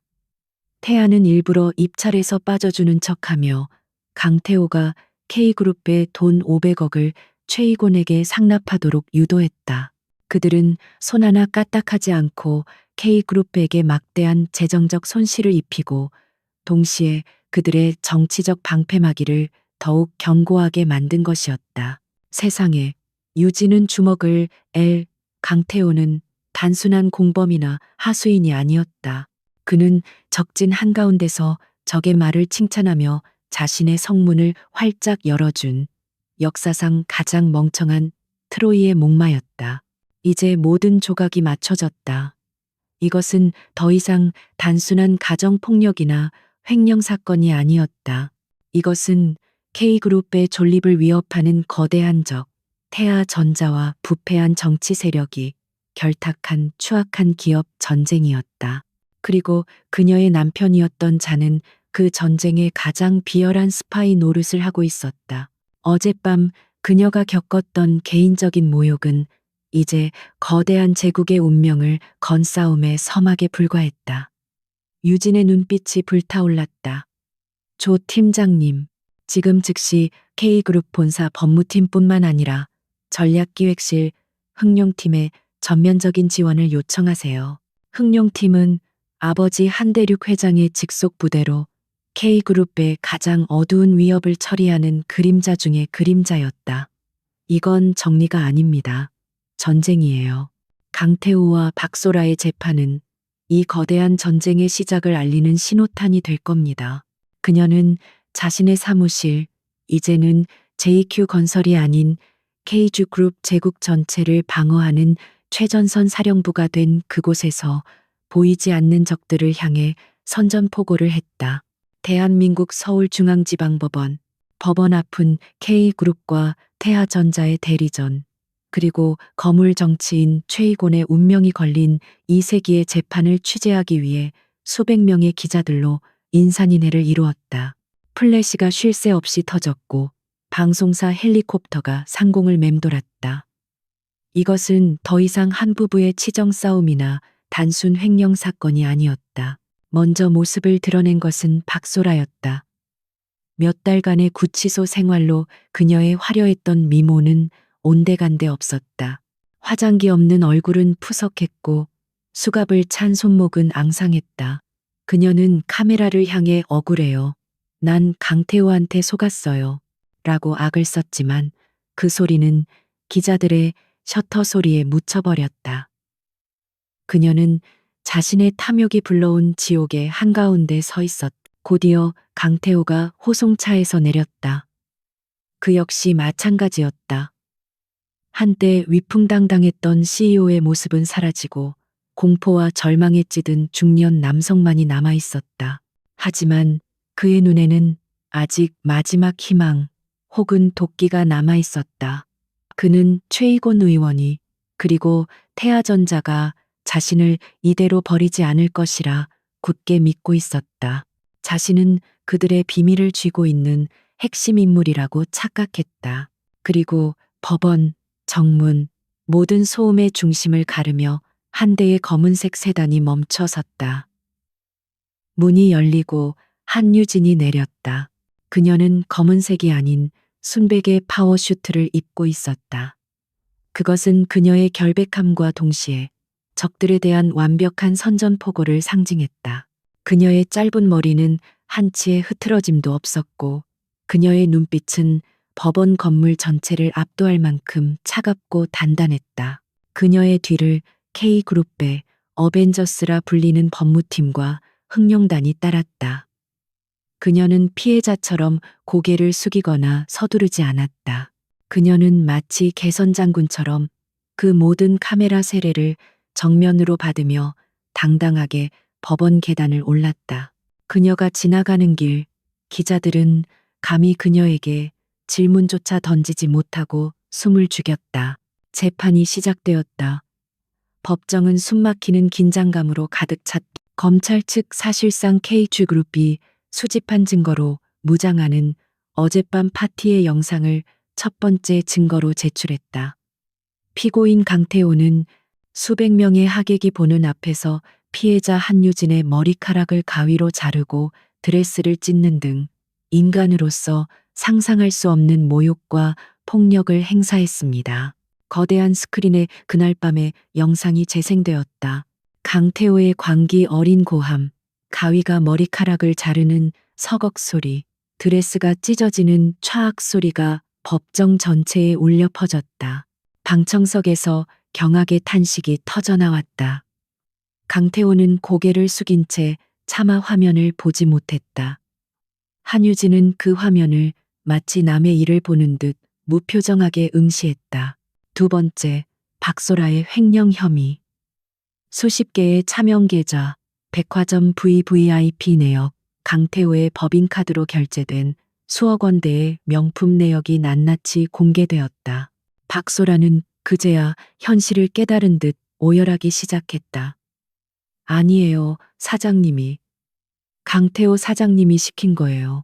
태아는 일부러 입찰에서 빠져주는 척하며 강태호가 K그룹에 돈 500억을 최희곤에게 상납하도록 유도했다. 그들은 손 하나 까딱하지 않고 K그룹에게 막대한 재정적 손실을 입히고 동시에 그들의 정치적 방패막이를 더욱 견고하게 만든 것이었다. 세상에, 유진은 주먹을 강태호는 단순한 공범이나 하수인이 아니었다. 그는 적진 한가운데서 적의 말을 칭찬하며 자신의 성문을 활짝 열어준 역사상 가장 멍청한 트로이의 목마였다. 이제 모든 조각이 맞춰졌다. 이것은 더 이상 단순한 가정폭력이나 횡령 사건이 아니었다. 이것은 K그룹의 존립을 위협하는 거대한 적, 태아전자와 부패한 정치 세력이 결탁한 추악한 기업 전쟁이었다. 그리고 그녀의 남편이었던 자는 그 전쟁의 가장 비열한 스파이 노릇을 하고 있었다. 어젯밤 그녀가 겪었던 개인적인 모욕은 이제 거대한 제국의 운명을 건 싸움의 서막에 불과했다. 유진의 눈빛이 불타올랐다. 조 팀장님, 지금 즉시 K그룹 본사 법무팀뿐만 아니라 전략기획실 흥룡팀에 전면적인 지원을 요청하세요. 흥룡팀은 아버지 한대륙 회장의 직속 부대로 K그룹의 가장 어두운 위협을 처리하는 그림자 중의 그림자였다. 이건 정리가 아닙니다. 전쟁이에요. 강태호와 박소라의 재판은 이 거대한 전쟁의 시작을 알리는 신호탄이 될 겁니다. 그녀는 자신의 사무실, 이제는 JQ 건설이 아닌 K주그룹 제국 전체를 방어하는 최전선 사령부가 된 그곳에서 보이지 않는 적들을 향해 선전포고를 했다. 대한민국 서울중앙지방법원, 법원 앞은 K그룹과 태아전자의 대리전, 그리고 거물 정치인 최희곤의 운명이 걸린 2세기의 재판을 취재하기 위해 수백 명의 기자들로 인산인해를 이루었다. 플래시가 쉴 새 없이 터졌고 방송사 헬리콥터가 상공을 맴돌았다. 이것은 더 이상 한 부부의 치정 싸움이나 단순 횡령 사건이 아니었다. 먼저 모습을 드러낸 것은 박소라였다. 몇 달간의 구치소 생활로 그녀의 화려했던 미모는 온데간데 없었다. 화장기 없는 얼굴은 푸석했고 수갑을 찬 손목은 앙상했다. 그녀는 카메라를 향해 억울해요. 난 강태호한테 속았어요. 라고 악을 썼지만 그 소리는 기자들의 셔터 소리에 묻혀버렸다. 그녀는 자신의 탐욕이 불러온 지옥의 한가운데 서 있었다. 곧이어 강태호가 호송차에서 내렸다. 그 역시 마찬가지였다. 한때 위풍당당했던 CEO의 모습은 사라지고 공포와 절망에 찌든 중년 남성만이 남아 있었다. 하지만 그의 눈에는 아직 마지막 희망 혹은 도끼가 남아 있었다. 그는 최희곤 의원이 그리고 태아전자가 자신을 이대로 버리지 않을 것이라 굳게 믿고 있었다. 자신은 그들의 비밀을 쥐고 있는 핵심 인물이라고 착각했다. 그리고 법원, 정문, 모든 소음의 중심을 가르며 한 대의 검은색 세단이 멈춰 섰다. 문이 열리고 한유진이 내렸다. 그녀는 검은색이 아닌 순백의 파워슈트를 입고 있었다. 그것은 그녀의 결백함과 동시에 적들에 대한 완벽한 선전포고를 상징했다. 그녀의 짧은 머리는 한치의 흐트러짐도 없었고 그녀의 눈빛은 법원 건물 전체를 압도할 만큼 차갑고 단단했다. 그녀의 뒤를 K그룹의 어벤져스라 불리는 법무팀과 흑룡단이 따랐다. 그녀는 피해자처럼 고개를 숙이거나 서두르지 않았다. 그녀는 마치 개선 장군처럼 그 모든 카메라 세례를 정면으로 받으며 당당하게 법원 계단을 올랐다. 그녀가 지나가는 길, 기자들은 감히 그녀에게 질문조차 던지지 못하고 숨을 죽였다. 재판이 시작되었다. 법정은 숨막히는 긴장감으로 가득 찼다. 검찰 측 사실상 K그룹이 수집한 증거로 무장하는 어젯밤 파티의 영상을 첫 번째 증거로 제출했다. 피고인 강태호는 수백 명의 하객이 보는 앞에서 피해자 한유진의 머리카락을 가위로 자르고 드레스를 찢는 등 인간으로서 상상할 수 없는 모욕과 폭력을 행사했습니다. 거대한 스크린에 그날 밤에 영상이 재생되었다. 강태호의 광기 어린 고함, 가위가 머리카락을 자르는 서걱 소리, 드레스가 찢어지는 차악 소리가 법정 전체에 울려 퍼졌다. 방청석에서 경악의 탄식이 터져나왔다. 강태호는 고개를 숙인 채 차마 화면을 보지 못했다. 한유진은 그 화면을 마치 남의 일을 보는 듯 무표정하게 응시했다. 두 번째, 박소라의 횡령 혐의. 수십 개의 차명 계좌, 백화점 VVIP 내역, 강태호의 법인카드로 결제된 수억 원대의 명품 내역이 낱낱이 공개되었다. 박소라는 그제야 현실을 깨달은 듯 오열하기 시작했다. 아니에요, 사장님이. 강태호 사장님이 시킨 거예요.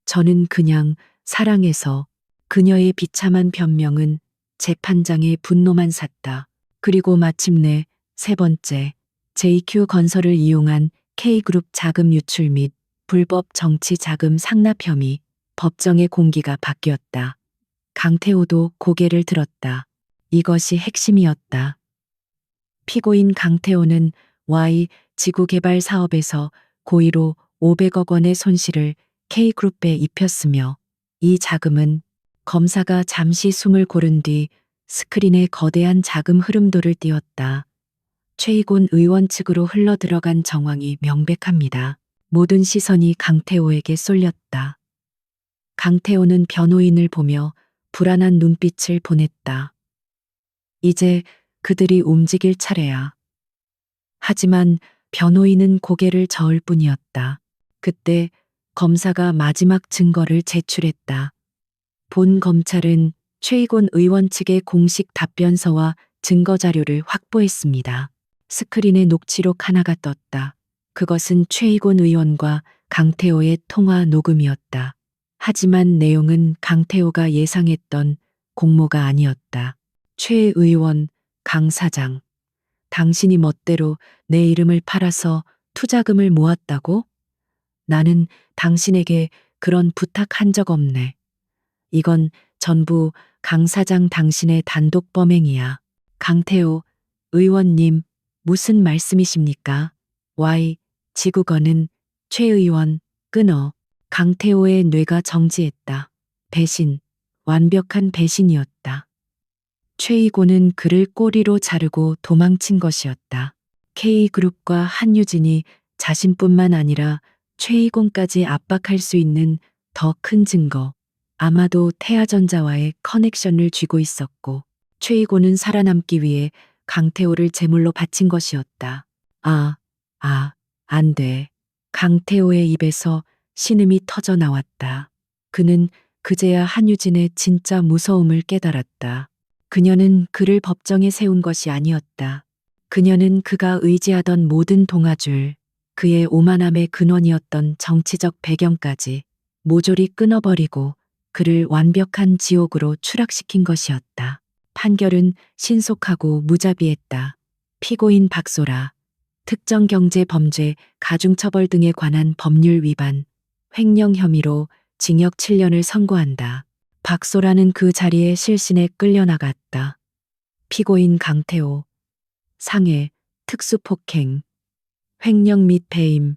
저는 그냥 사랑해서. 그녀의 비참한 변명은 재판장의 분노만 샀다. 그리고 마침내 세 번째, JQ 건설을 이용한 K그룹 자금 유출 및 불법 정치 자금 상납 혐의, 법정의 공기가 바뀌었다. 강태호도 고개를 들었다. 이것이 핵심이었다. 피고인 강태호는 Y 지구개발 사업에서 고의로 500억 원의 손실을 K그룹에 입혔으며 이 자금은 검사가 잠시 숨을 고른 뒤 스크린에 거대한 자금 흐름도를 띄웠다. 최이곤 의원 측으로 흘러들어간 정황이 명백합니다. 모든 시선이 강태호에게 쏠렸다. 강태호는 변호인을 보며 불안한 눈빛을 보냈다. 이제 그들이 움직일 차례야. 하지만 변호인은 고개를 저을 뿐이었다. 그때 검사가 마지막 증거를 제출했다. 본 검찰은 최이곤 의원 측의 공식 답변서와 증거 자료를 확보했습니다. 스크린에 녹취록 하나가 떴다. 그것은 최이곤 의원과 강태호의 통화 녹음이었다. 하지만 내용은 강태호가 예상했던 공모가 아니었다. 최 의원, 강 사장. 당신이 멋대로 내 이름을 팔아서 투자금을 모았다고? 나는 당신에게 그런 부탁한 적 없네. 이건 전부 강 사장 당신의 단독 범행이야. 강태호, 의원님, 무슨 말씀이십니까? Y, 지구건은 최 의원, 끊어. 강태호의 뇌가 정지했다. 배신, 완벽한 배신이었다. 최이곤은 그를 꼬리로 자르고 도망친 것이었다. K그룹과 한유진이 자신뿐만 아니라 최이곤까지 압박할 수 있는 더 큰 증거, 아마도 태아전자와의 커넥션을 쥐고 있었고 최이곤은 살아남기 위해 강태호를 제물로 바친 것이었다. 안 돼. 강태호의 입에서 신음이 터져 나왔다. 그는 그제야 한유진의 진짜 무서움을 깨달았다. 그녀는 그를 법정에 세운 것이 아니었다. 그녀는 그가 의지하던 모든 동아줄, 그의 오만함의 근원이었던 정치적 배경까지 모조리 끊어버리고 그를 완벽한 지옥으로 추락시킨 것이었다. 판결은 신속하고 무자비했다. 피고인 박소라, 특정 경제 범죄, 가중처벌 등에 관한 법률 위반, 횡령 혐의로 징역 7년을 선고한다. 박소라는 그 자리에 실신에 끌려나갔다. 피고인 강태호, 상해, 특수폭행, 횡령 및 배임,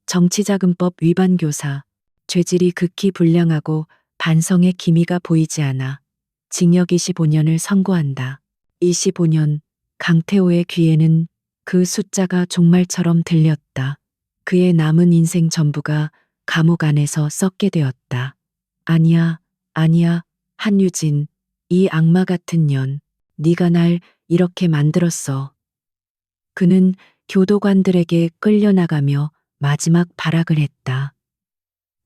정치자금법 위반 교사, 죄질이 극히 불량하고 반성의 기미가 보이지 않아 징역 25년을 선고한다. 25년, 강태호의 귀에는 그 숫자가 종말처럼 들렸다. 그의 남은 인생 전부가 감옥 안에서 썩게 되었다. 아니야, 아니야, 한유진, 이 악마 같은 년, 네가 날 이렇게 만들었어. 그는 교도관들에게 끌려나가며 마지막 발악을 했다.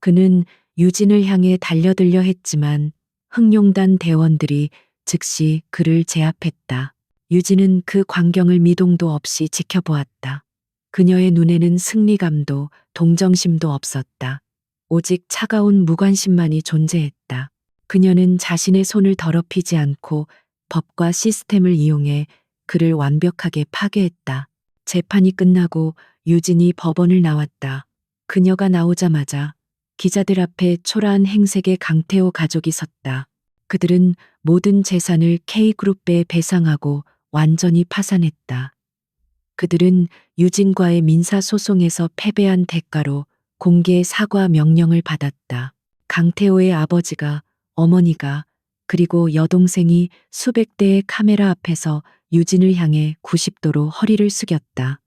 그는 유진을 향해 달려들려 했지만 흥룡단 대원들이 즉시 그를 제압했다. 유진은 그 광경을 미동도 없이 지켜보았다. 그녀의 눈에는 승리감도 동정심도 없었다. 오직 차가운 무관심만이 존재했다. 그녀는 자신의 손을 더럽히지 않고 법과 시스템을 이용해 그를 완벽하게 파괴했다. 재판이 끝나고 유진이 법원을 나왔다. 그녀가 나오자마자 기자들 앞에 초라한 행색의 강태호 가족이 섰다. 그들은 모든 재산을 K그룹에 배상하고 완전히 파산했다. 그들은 유진과의 민사소송에서 패배한 대가로 공개 사과 명령을 받았다. 강태호의 아버지가, 어머니가, 그리고 여동생이 수백 대의 카메라 앞에서 유진을 향해 90도로 허리를 숙였다.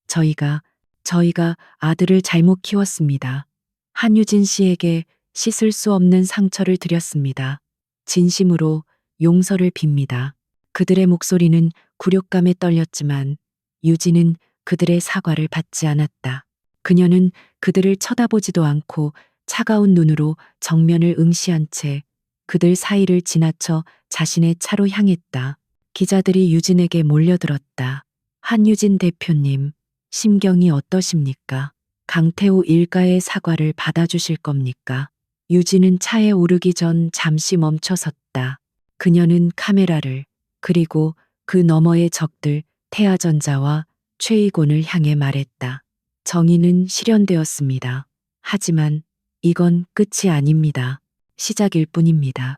저희가 아들을 잘못 키웠습니다. 한유진 씨에게 씻을 수 없는 상처를 드렸습니다. 진심으로 용서를 빕니다. 그들의 목소리는 굴욕감에 떨렸지만 유진은 그들의 사과를 받지 않았다. 그녀는 그들을 쳐다보지도 않고 차가운 눈으로 정면을 응시한 채 그들 사이를 지나쳐 자신의 차로 향했다. 기자들이 유진에게 몰려들었다. 한유진 대표님, 심경이 어떠십니까? 강태호 일가의 사과를 받아주실 겁니까? 유진은 차에 오르기 전 잠시 멈춰섰다. 그녀는 카메라를, 그리고 그 너머의 적들 태아전자와 최이곤을 향해 말했다. 정의는 실현되었습니다. 하지만 이건 끝이 아닙니다. 시작일 뿐입니다.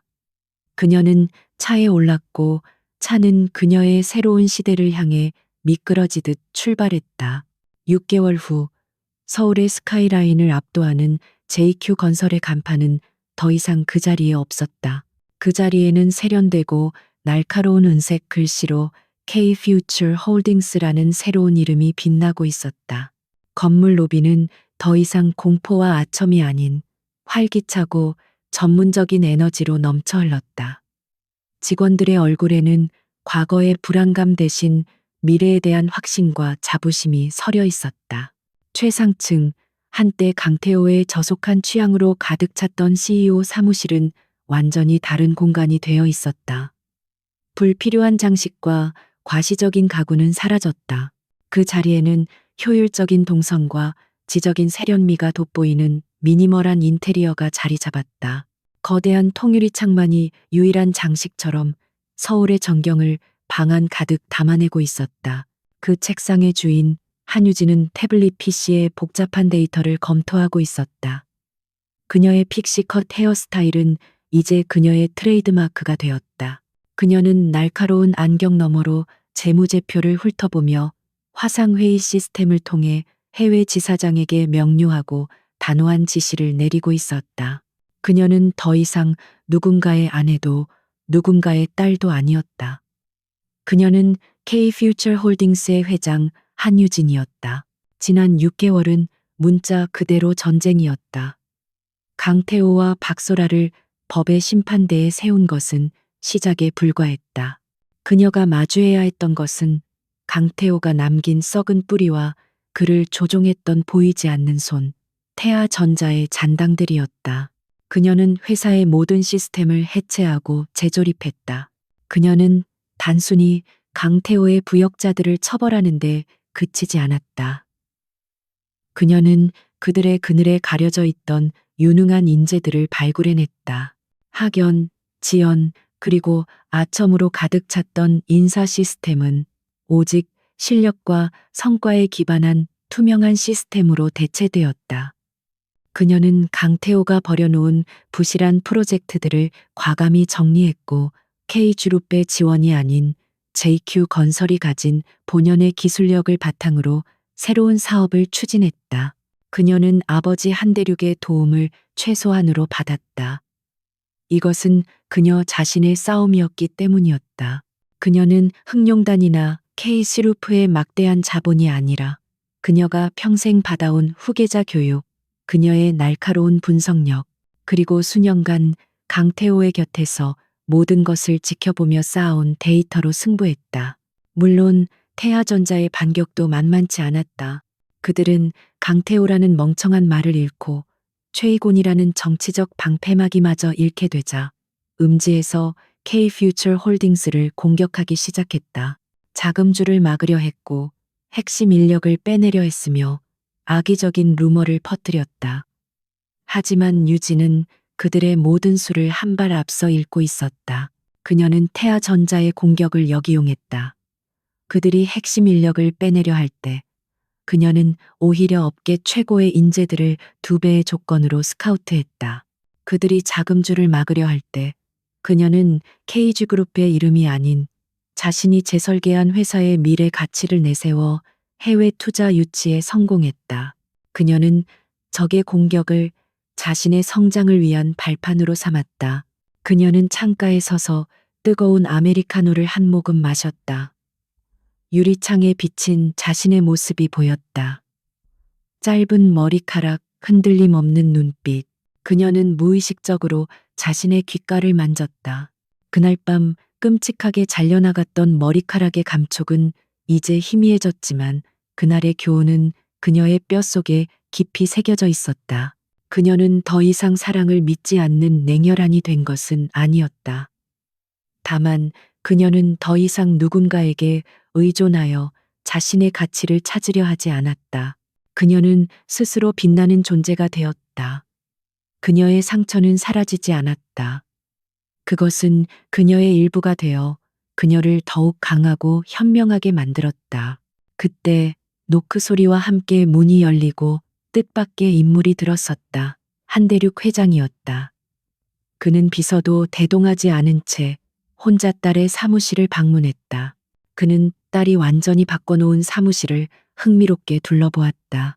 그녀는 차에 올랐고 차는 그녀의 새로운 시대를 향해 미끄러지듯 출발했다. 6개월 후 서울의 스카이라인을 압도하는 JQ 건설의 간판은 더 이상 그 자리에 없었다. 그 자리에는 세련되고 날카로운 은색 글씨로 K-Future Holdings라는 새로운 이름이 빛나고 있었다. 건물 로비는 더 이상 공포와 아첨이 아닌 활기차고 전문적인 에너지로 넘쳐 흘렀다. 직원들의 얼굴에는 과거의 불안감 대신 미래에 대한 확신과 자부심이 서려 있었다. 최상층, 한때 강태호의 저속한 취향으로 가득 찼던 CEO 사무실은 완전히 다른 공간이 되어 있었다. 불필요한 장식과 과시적인 가구는 사라졌다. 그 자리에는 효율적인 동선과 지적인 세련미가 돋보이는 미니멀한 인테리어가 자리 잡았다. 거대한 통유리 창만이 유일한 장식처럼 서울의 전경을 방 안 가득 담아내고 있었다. 그 책상의 주인 한유진은 태블릿 PC에 복잡한 데이터를 검토하고 있었다. 그녀의 픽시컷 헤어스타일은 이제 그녀의 트레이드마크가 되었다. 그녀는 날카로운 안경 너머로 재무제표를 훑어보며 화상회의 시스템을 통해 해외 지사장에게 명료하고 단호한 지시를 내리고 있었다. 그녀는 더 이상 누군가의 아내도 누군가의 딸도 아니었다. 그녀는 K-Future 홀딩스의 회장 한유진이었다. 지난 6개월은 문자 그대로 전쟁이었다. 강태호와 박소라를 법의 심판대에 세운 것은 시작에 불과했다. 그녀가 마주해야 했던 것은 강태호가 남긴 썩은 뿌리와 그를 조종했던 보이지 않는 손, 태아전자의 잔당들이었다. 그녀는 회사의 모든 시스템을 해체하고 재조립했다. 그녀는 단순히 강태호의 부역자들을 처벌하는데 그치지 않았다. 그녀는 그들의 그늘에 가려져 있던 유능한 인재들을 발굴해냈다. 학연, 지연, 그리고 아첨으로 가득 찼던 인사 시스템은 오직 실력과 성과에 기반한 투명한 시스템으로 대체되었다. 그녀는 강태호가 버려놓은 부실한 프로젝트들을 과감히 정리했고 K그룹의 지원이 아닌 JQ 건설이 가진 본연의 기술력을 바탕으로 새로운 사업을 추진했다. 그녀는 아버지 한대륙의 도움을 최소한으로 받았다. 이것은 그녀 자신의 싸움이었기 때문이었다. 그녀는 흑룡단이나 K그룹의 막대한 자본이 아니라 그녀가 평생 받아온 후계자 교육, 그녀의 날카로운 분석력, 그리고 수년간 강태호의 곁에서 모든 것을 지켜보며 쌓아온 데이터로 승부했다. 물론 태아전자의 반격도 만만치 않았다. 그들은 강태호라는 멍청한 말을 잃고 최이곤이라는 정치적 방패막이마저 잃게 되자 음지에서 K퓨처 홀딩스를 공격하기 시작했다. 자금줄을 막으려 했고 핵심 인력을 빼내려 했으며 악의적인 루머를 퍼뜨렸다. 하지만 유진은 그들의 모든 수를 한 발 앞서 읽고 있었다. 그녀는 태아전자의 공격을 역이용했다. 그들이 핵심 인력을 빼내려 할 때 그녀는 오히려 업계 최고의 인재들을 2배의 조건으로 스카우트했다. 그들이 자금줄을 막으려 할 때 그녀는 KG그룹의 이름이 아닌 자신이 재설계한 회사의 미래 가치를 내세워 해외 투자 유치에 성공했다. 그녀는 적의 공격을 자신의 성장을 위한 발판으로 삼았다. 그녀는 창가에 서서 뜨거운 아메리카노를 한 모금 마셨다. 유리창에 비친 자신의 모습이 보였다. 짧은 머리카락, 흔들림 없는 눈빛. 그녀는 무의식적으로 자신의 귓가를 만졌다. 그날 밤 끔찍하게 잘려나갔던 머리카락의 감촉은 이제 희미해졌지만 그날의 교훈은 그녀의 뼛속에 깊이 새겨져 있었다. 그녀는 더 이상 사랑을 믿지 않는 냉혈한이 된 것은 아니었다. 다만 그녀는 더 이상 누군가에게 의존하여 자신의 가치를 찾으려 하지 않았다. 그녀는 스스로 빛나는 존재가 되었다. 그녀의 상처는 사라지지 않았다. 그것은 그녀의 일부가 되어 그녀를 더욱 강하고 현명하게 만들었다. 그때 노크 소리와 함께 문이 열리고 뜻밖의 인물이 들어섰다. 한대륙 회장이었다. 그는 비서도 대동하지 않은 채 혼자 딸의 사무실을 방문했다. 그는 딸이 완전히 바꿔놓은 사무실을 흥미롭게 둘러보았다.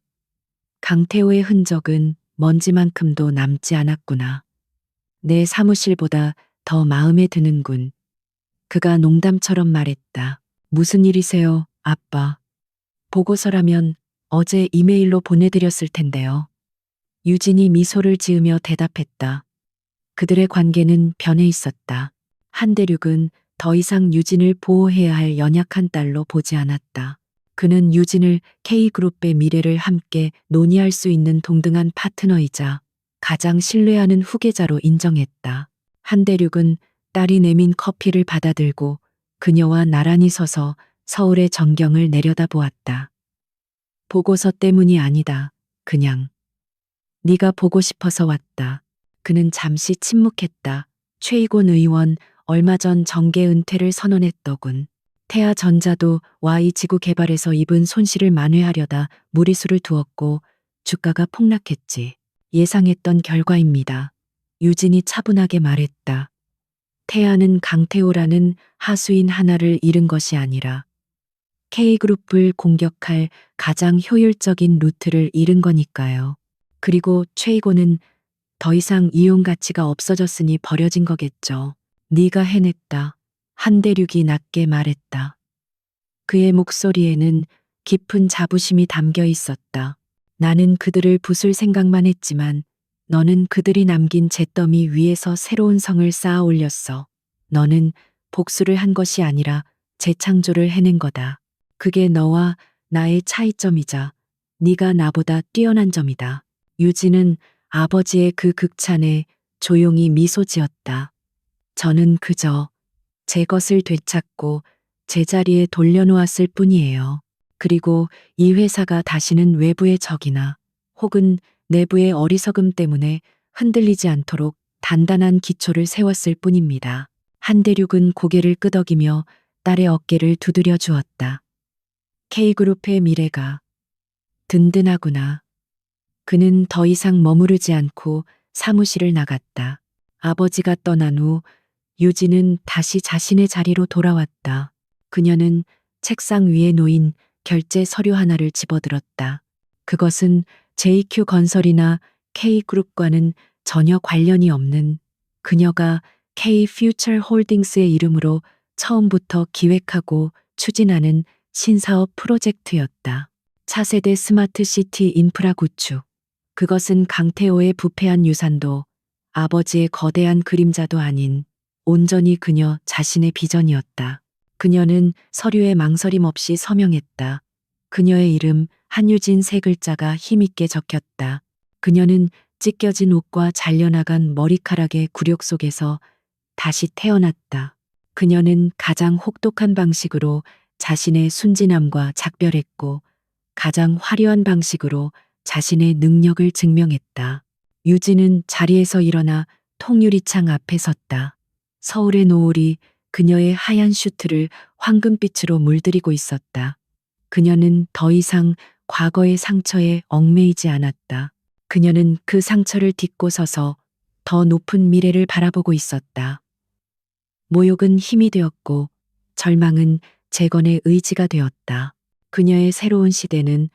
강태호의 흔적은 먼지만큼도 남지 않았구나. 내 사무실보다 더 마음에 드는군. 그가 농담처럼 말했다. 무슨 일이세요, 아빠? 보고서라면 어제 이메일로 보내드렸을 텐데요. 유진이 미소를 지으며 대답했다. 그들의 관계는 변해 있었다. 한대륙은 더 이상 유진을 보호해야 할 연약한 딸로 보지 않았다. 그는 유진을 K그룹의 미래를 함께 논의할 수 있는 동등한 파트너이자 가장 신뢰하는 후계자로 인정했다. 한대륙은 딸이 내민 커피를 받아들고 그녀와 나란히 서서 서울의 전경을 내려다보았다. 보고서 때문이 아니다. 그냥. 네가 보고 싶어서 왔다. 그는 잠시 침묵했다. 최이곤 의원 얼마 전 정계 은퇴를 선언했더군. 태아전자도 Y지구 개발에서 입은 손실을 만회하려다 무리수를 두었고 주가가 폭락했지. 예상했던 결과입니다. 유진이 차분하게 말했다. 태아는 강태호라는 하수인 하나를 잃은 것이 아니라 K그룹을 공격할 가장 효율적인 루트를 잃은 거니까요. 그리고 최이곤은 더 이상 이용 가치가 없어졌으니 버려진 거겠죠. 네가 해냈다. 한대륙이 낮게 말했다. 그의 목소리에는 깊은 자부심이 담겨 있었다. 나는 그들을 부술 생각만 했지만 너는 그들이 남긴 잿더미 위에서 새로운 성을 쌓아 올렸어. 너는 복수를 한 것이 아니라 재창조를 해낸 거다. 그게 너와 나의 차이점이자 네가 나보다 뛰어난 점이다. 유진은 아버지의 그 극찬에 조용히 미소 지었다. 저는 그저 제 것을 되찾고 제자리에 돌려놓았을 뿐이에요. 그리고 이 회사가 다시는 외부의 적이나 혹은 내부의 어리석음 때문에 흔들리지 않도록 단단한 기초를 세웠을 뿐입니다. 한대륙은 고개를 끄덕이며 딸의 어깨를 두드려 주었다. K그룹의 미래가 든든하구나. 그는 더 이상 머무르지 않고 사무실을 나갔다. 아버지가 떠난 후 유진은 다시 자신의 자리로 돌아왔다. 그녀는 책상 위에 놓인 결제 서류 하나를 집어들었다. 그것은 JQ 건설이나 K그룹과는 전혀 관련이 없는 그녀가 K퓨처 홀딩스의 이름으로 처음부터 기획하고 추진하는 신사업 프로젝트였다. 차세대 스마트 시티 인프라 구축. 그것은 강태호의 부패한 유산도 아버지의 거대한 그림자도 아닌 온전히 그녀 자신의 비전이었다. 그녀는 서류에 망설임 없이 서명했다. 그녀의 이름 한유진 세 글자가 힘있게 적혔다. 그녀는 찢겨진 옷과 잘려나간 머리카락의 굴욕 속에서 다시 태어났다. 그녀는 가장 혹독한 방식으로 자신의 순진함과 작별했고 가장 화려한 방식으로 자신의 능력을 증명했다. 유진은 자리에서 일어나 통유리창 앞에 섰다. 서울의 노을이 그녀의 하얀 슈트를 황금빛으로 물들이고 있었다. 그녀는 더 이상 과거의 상처에 얽매이지 않았다. 그녀는 그 상처를 딛고 서서 더 높은 미래를 바라보고 있었다. 모욕은 힘이 되었고 절망은 재건의 의지가 되었다. 그녀의 새로운 시대는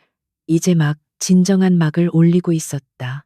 이제 막 진정한 막을 올리고 있었다.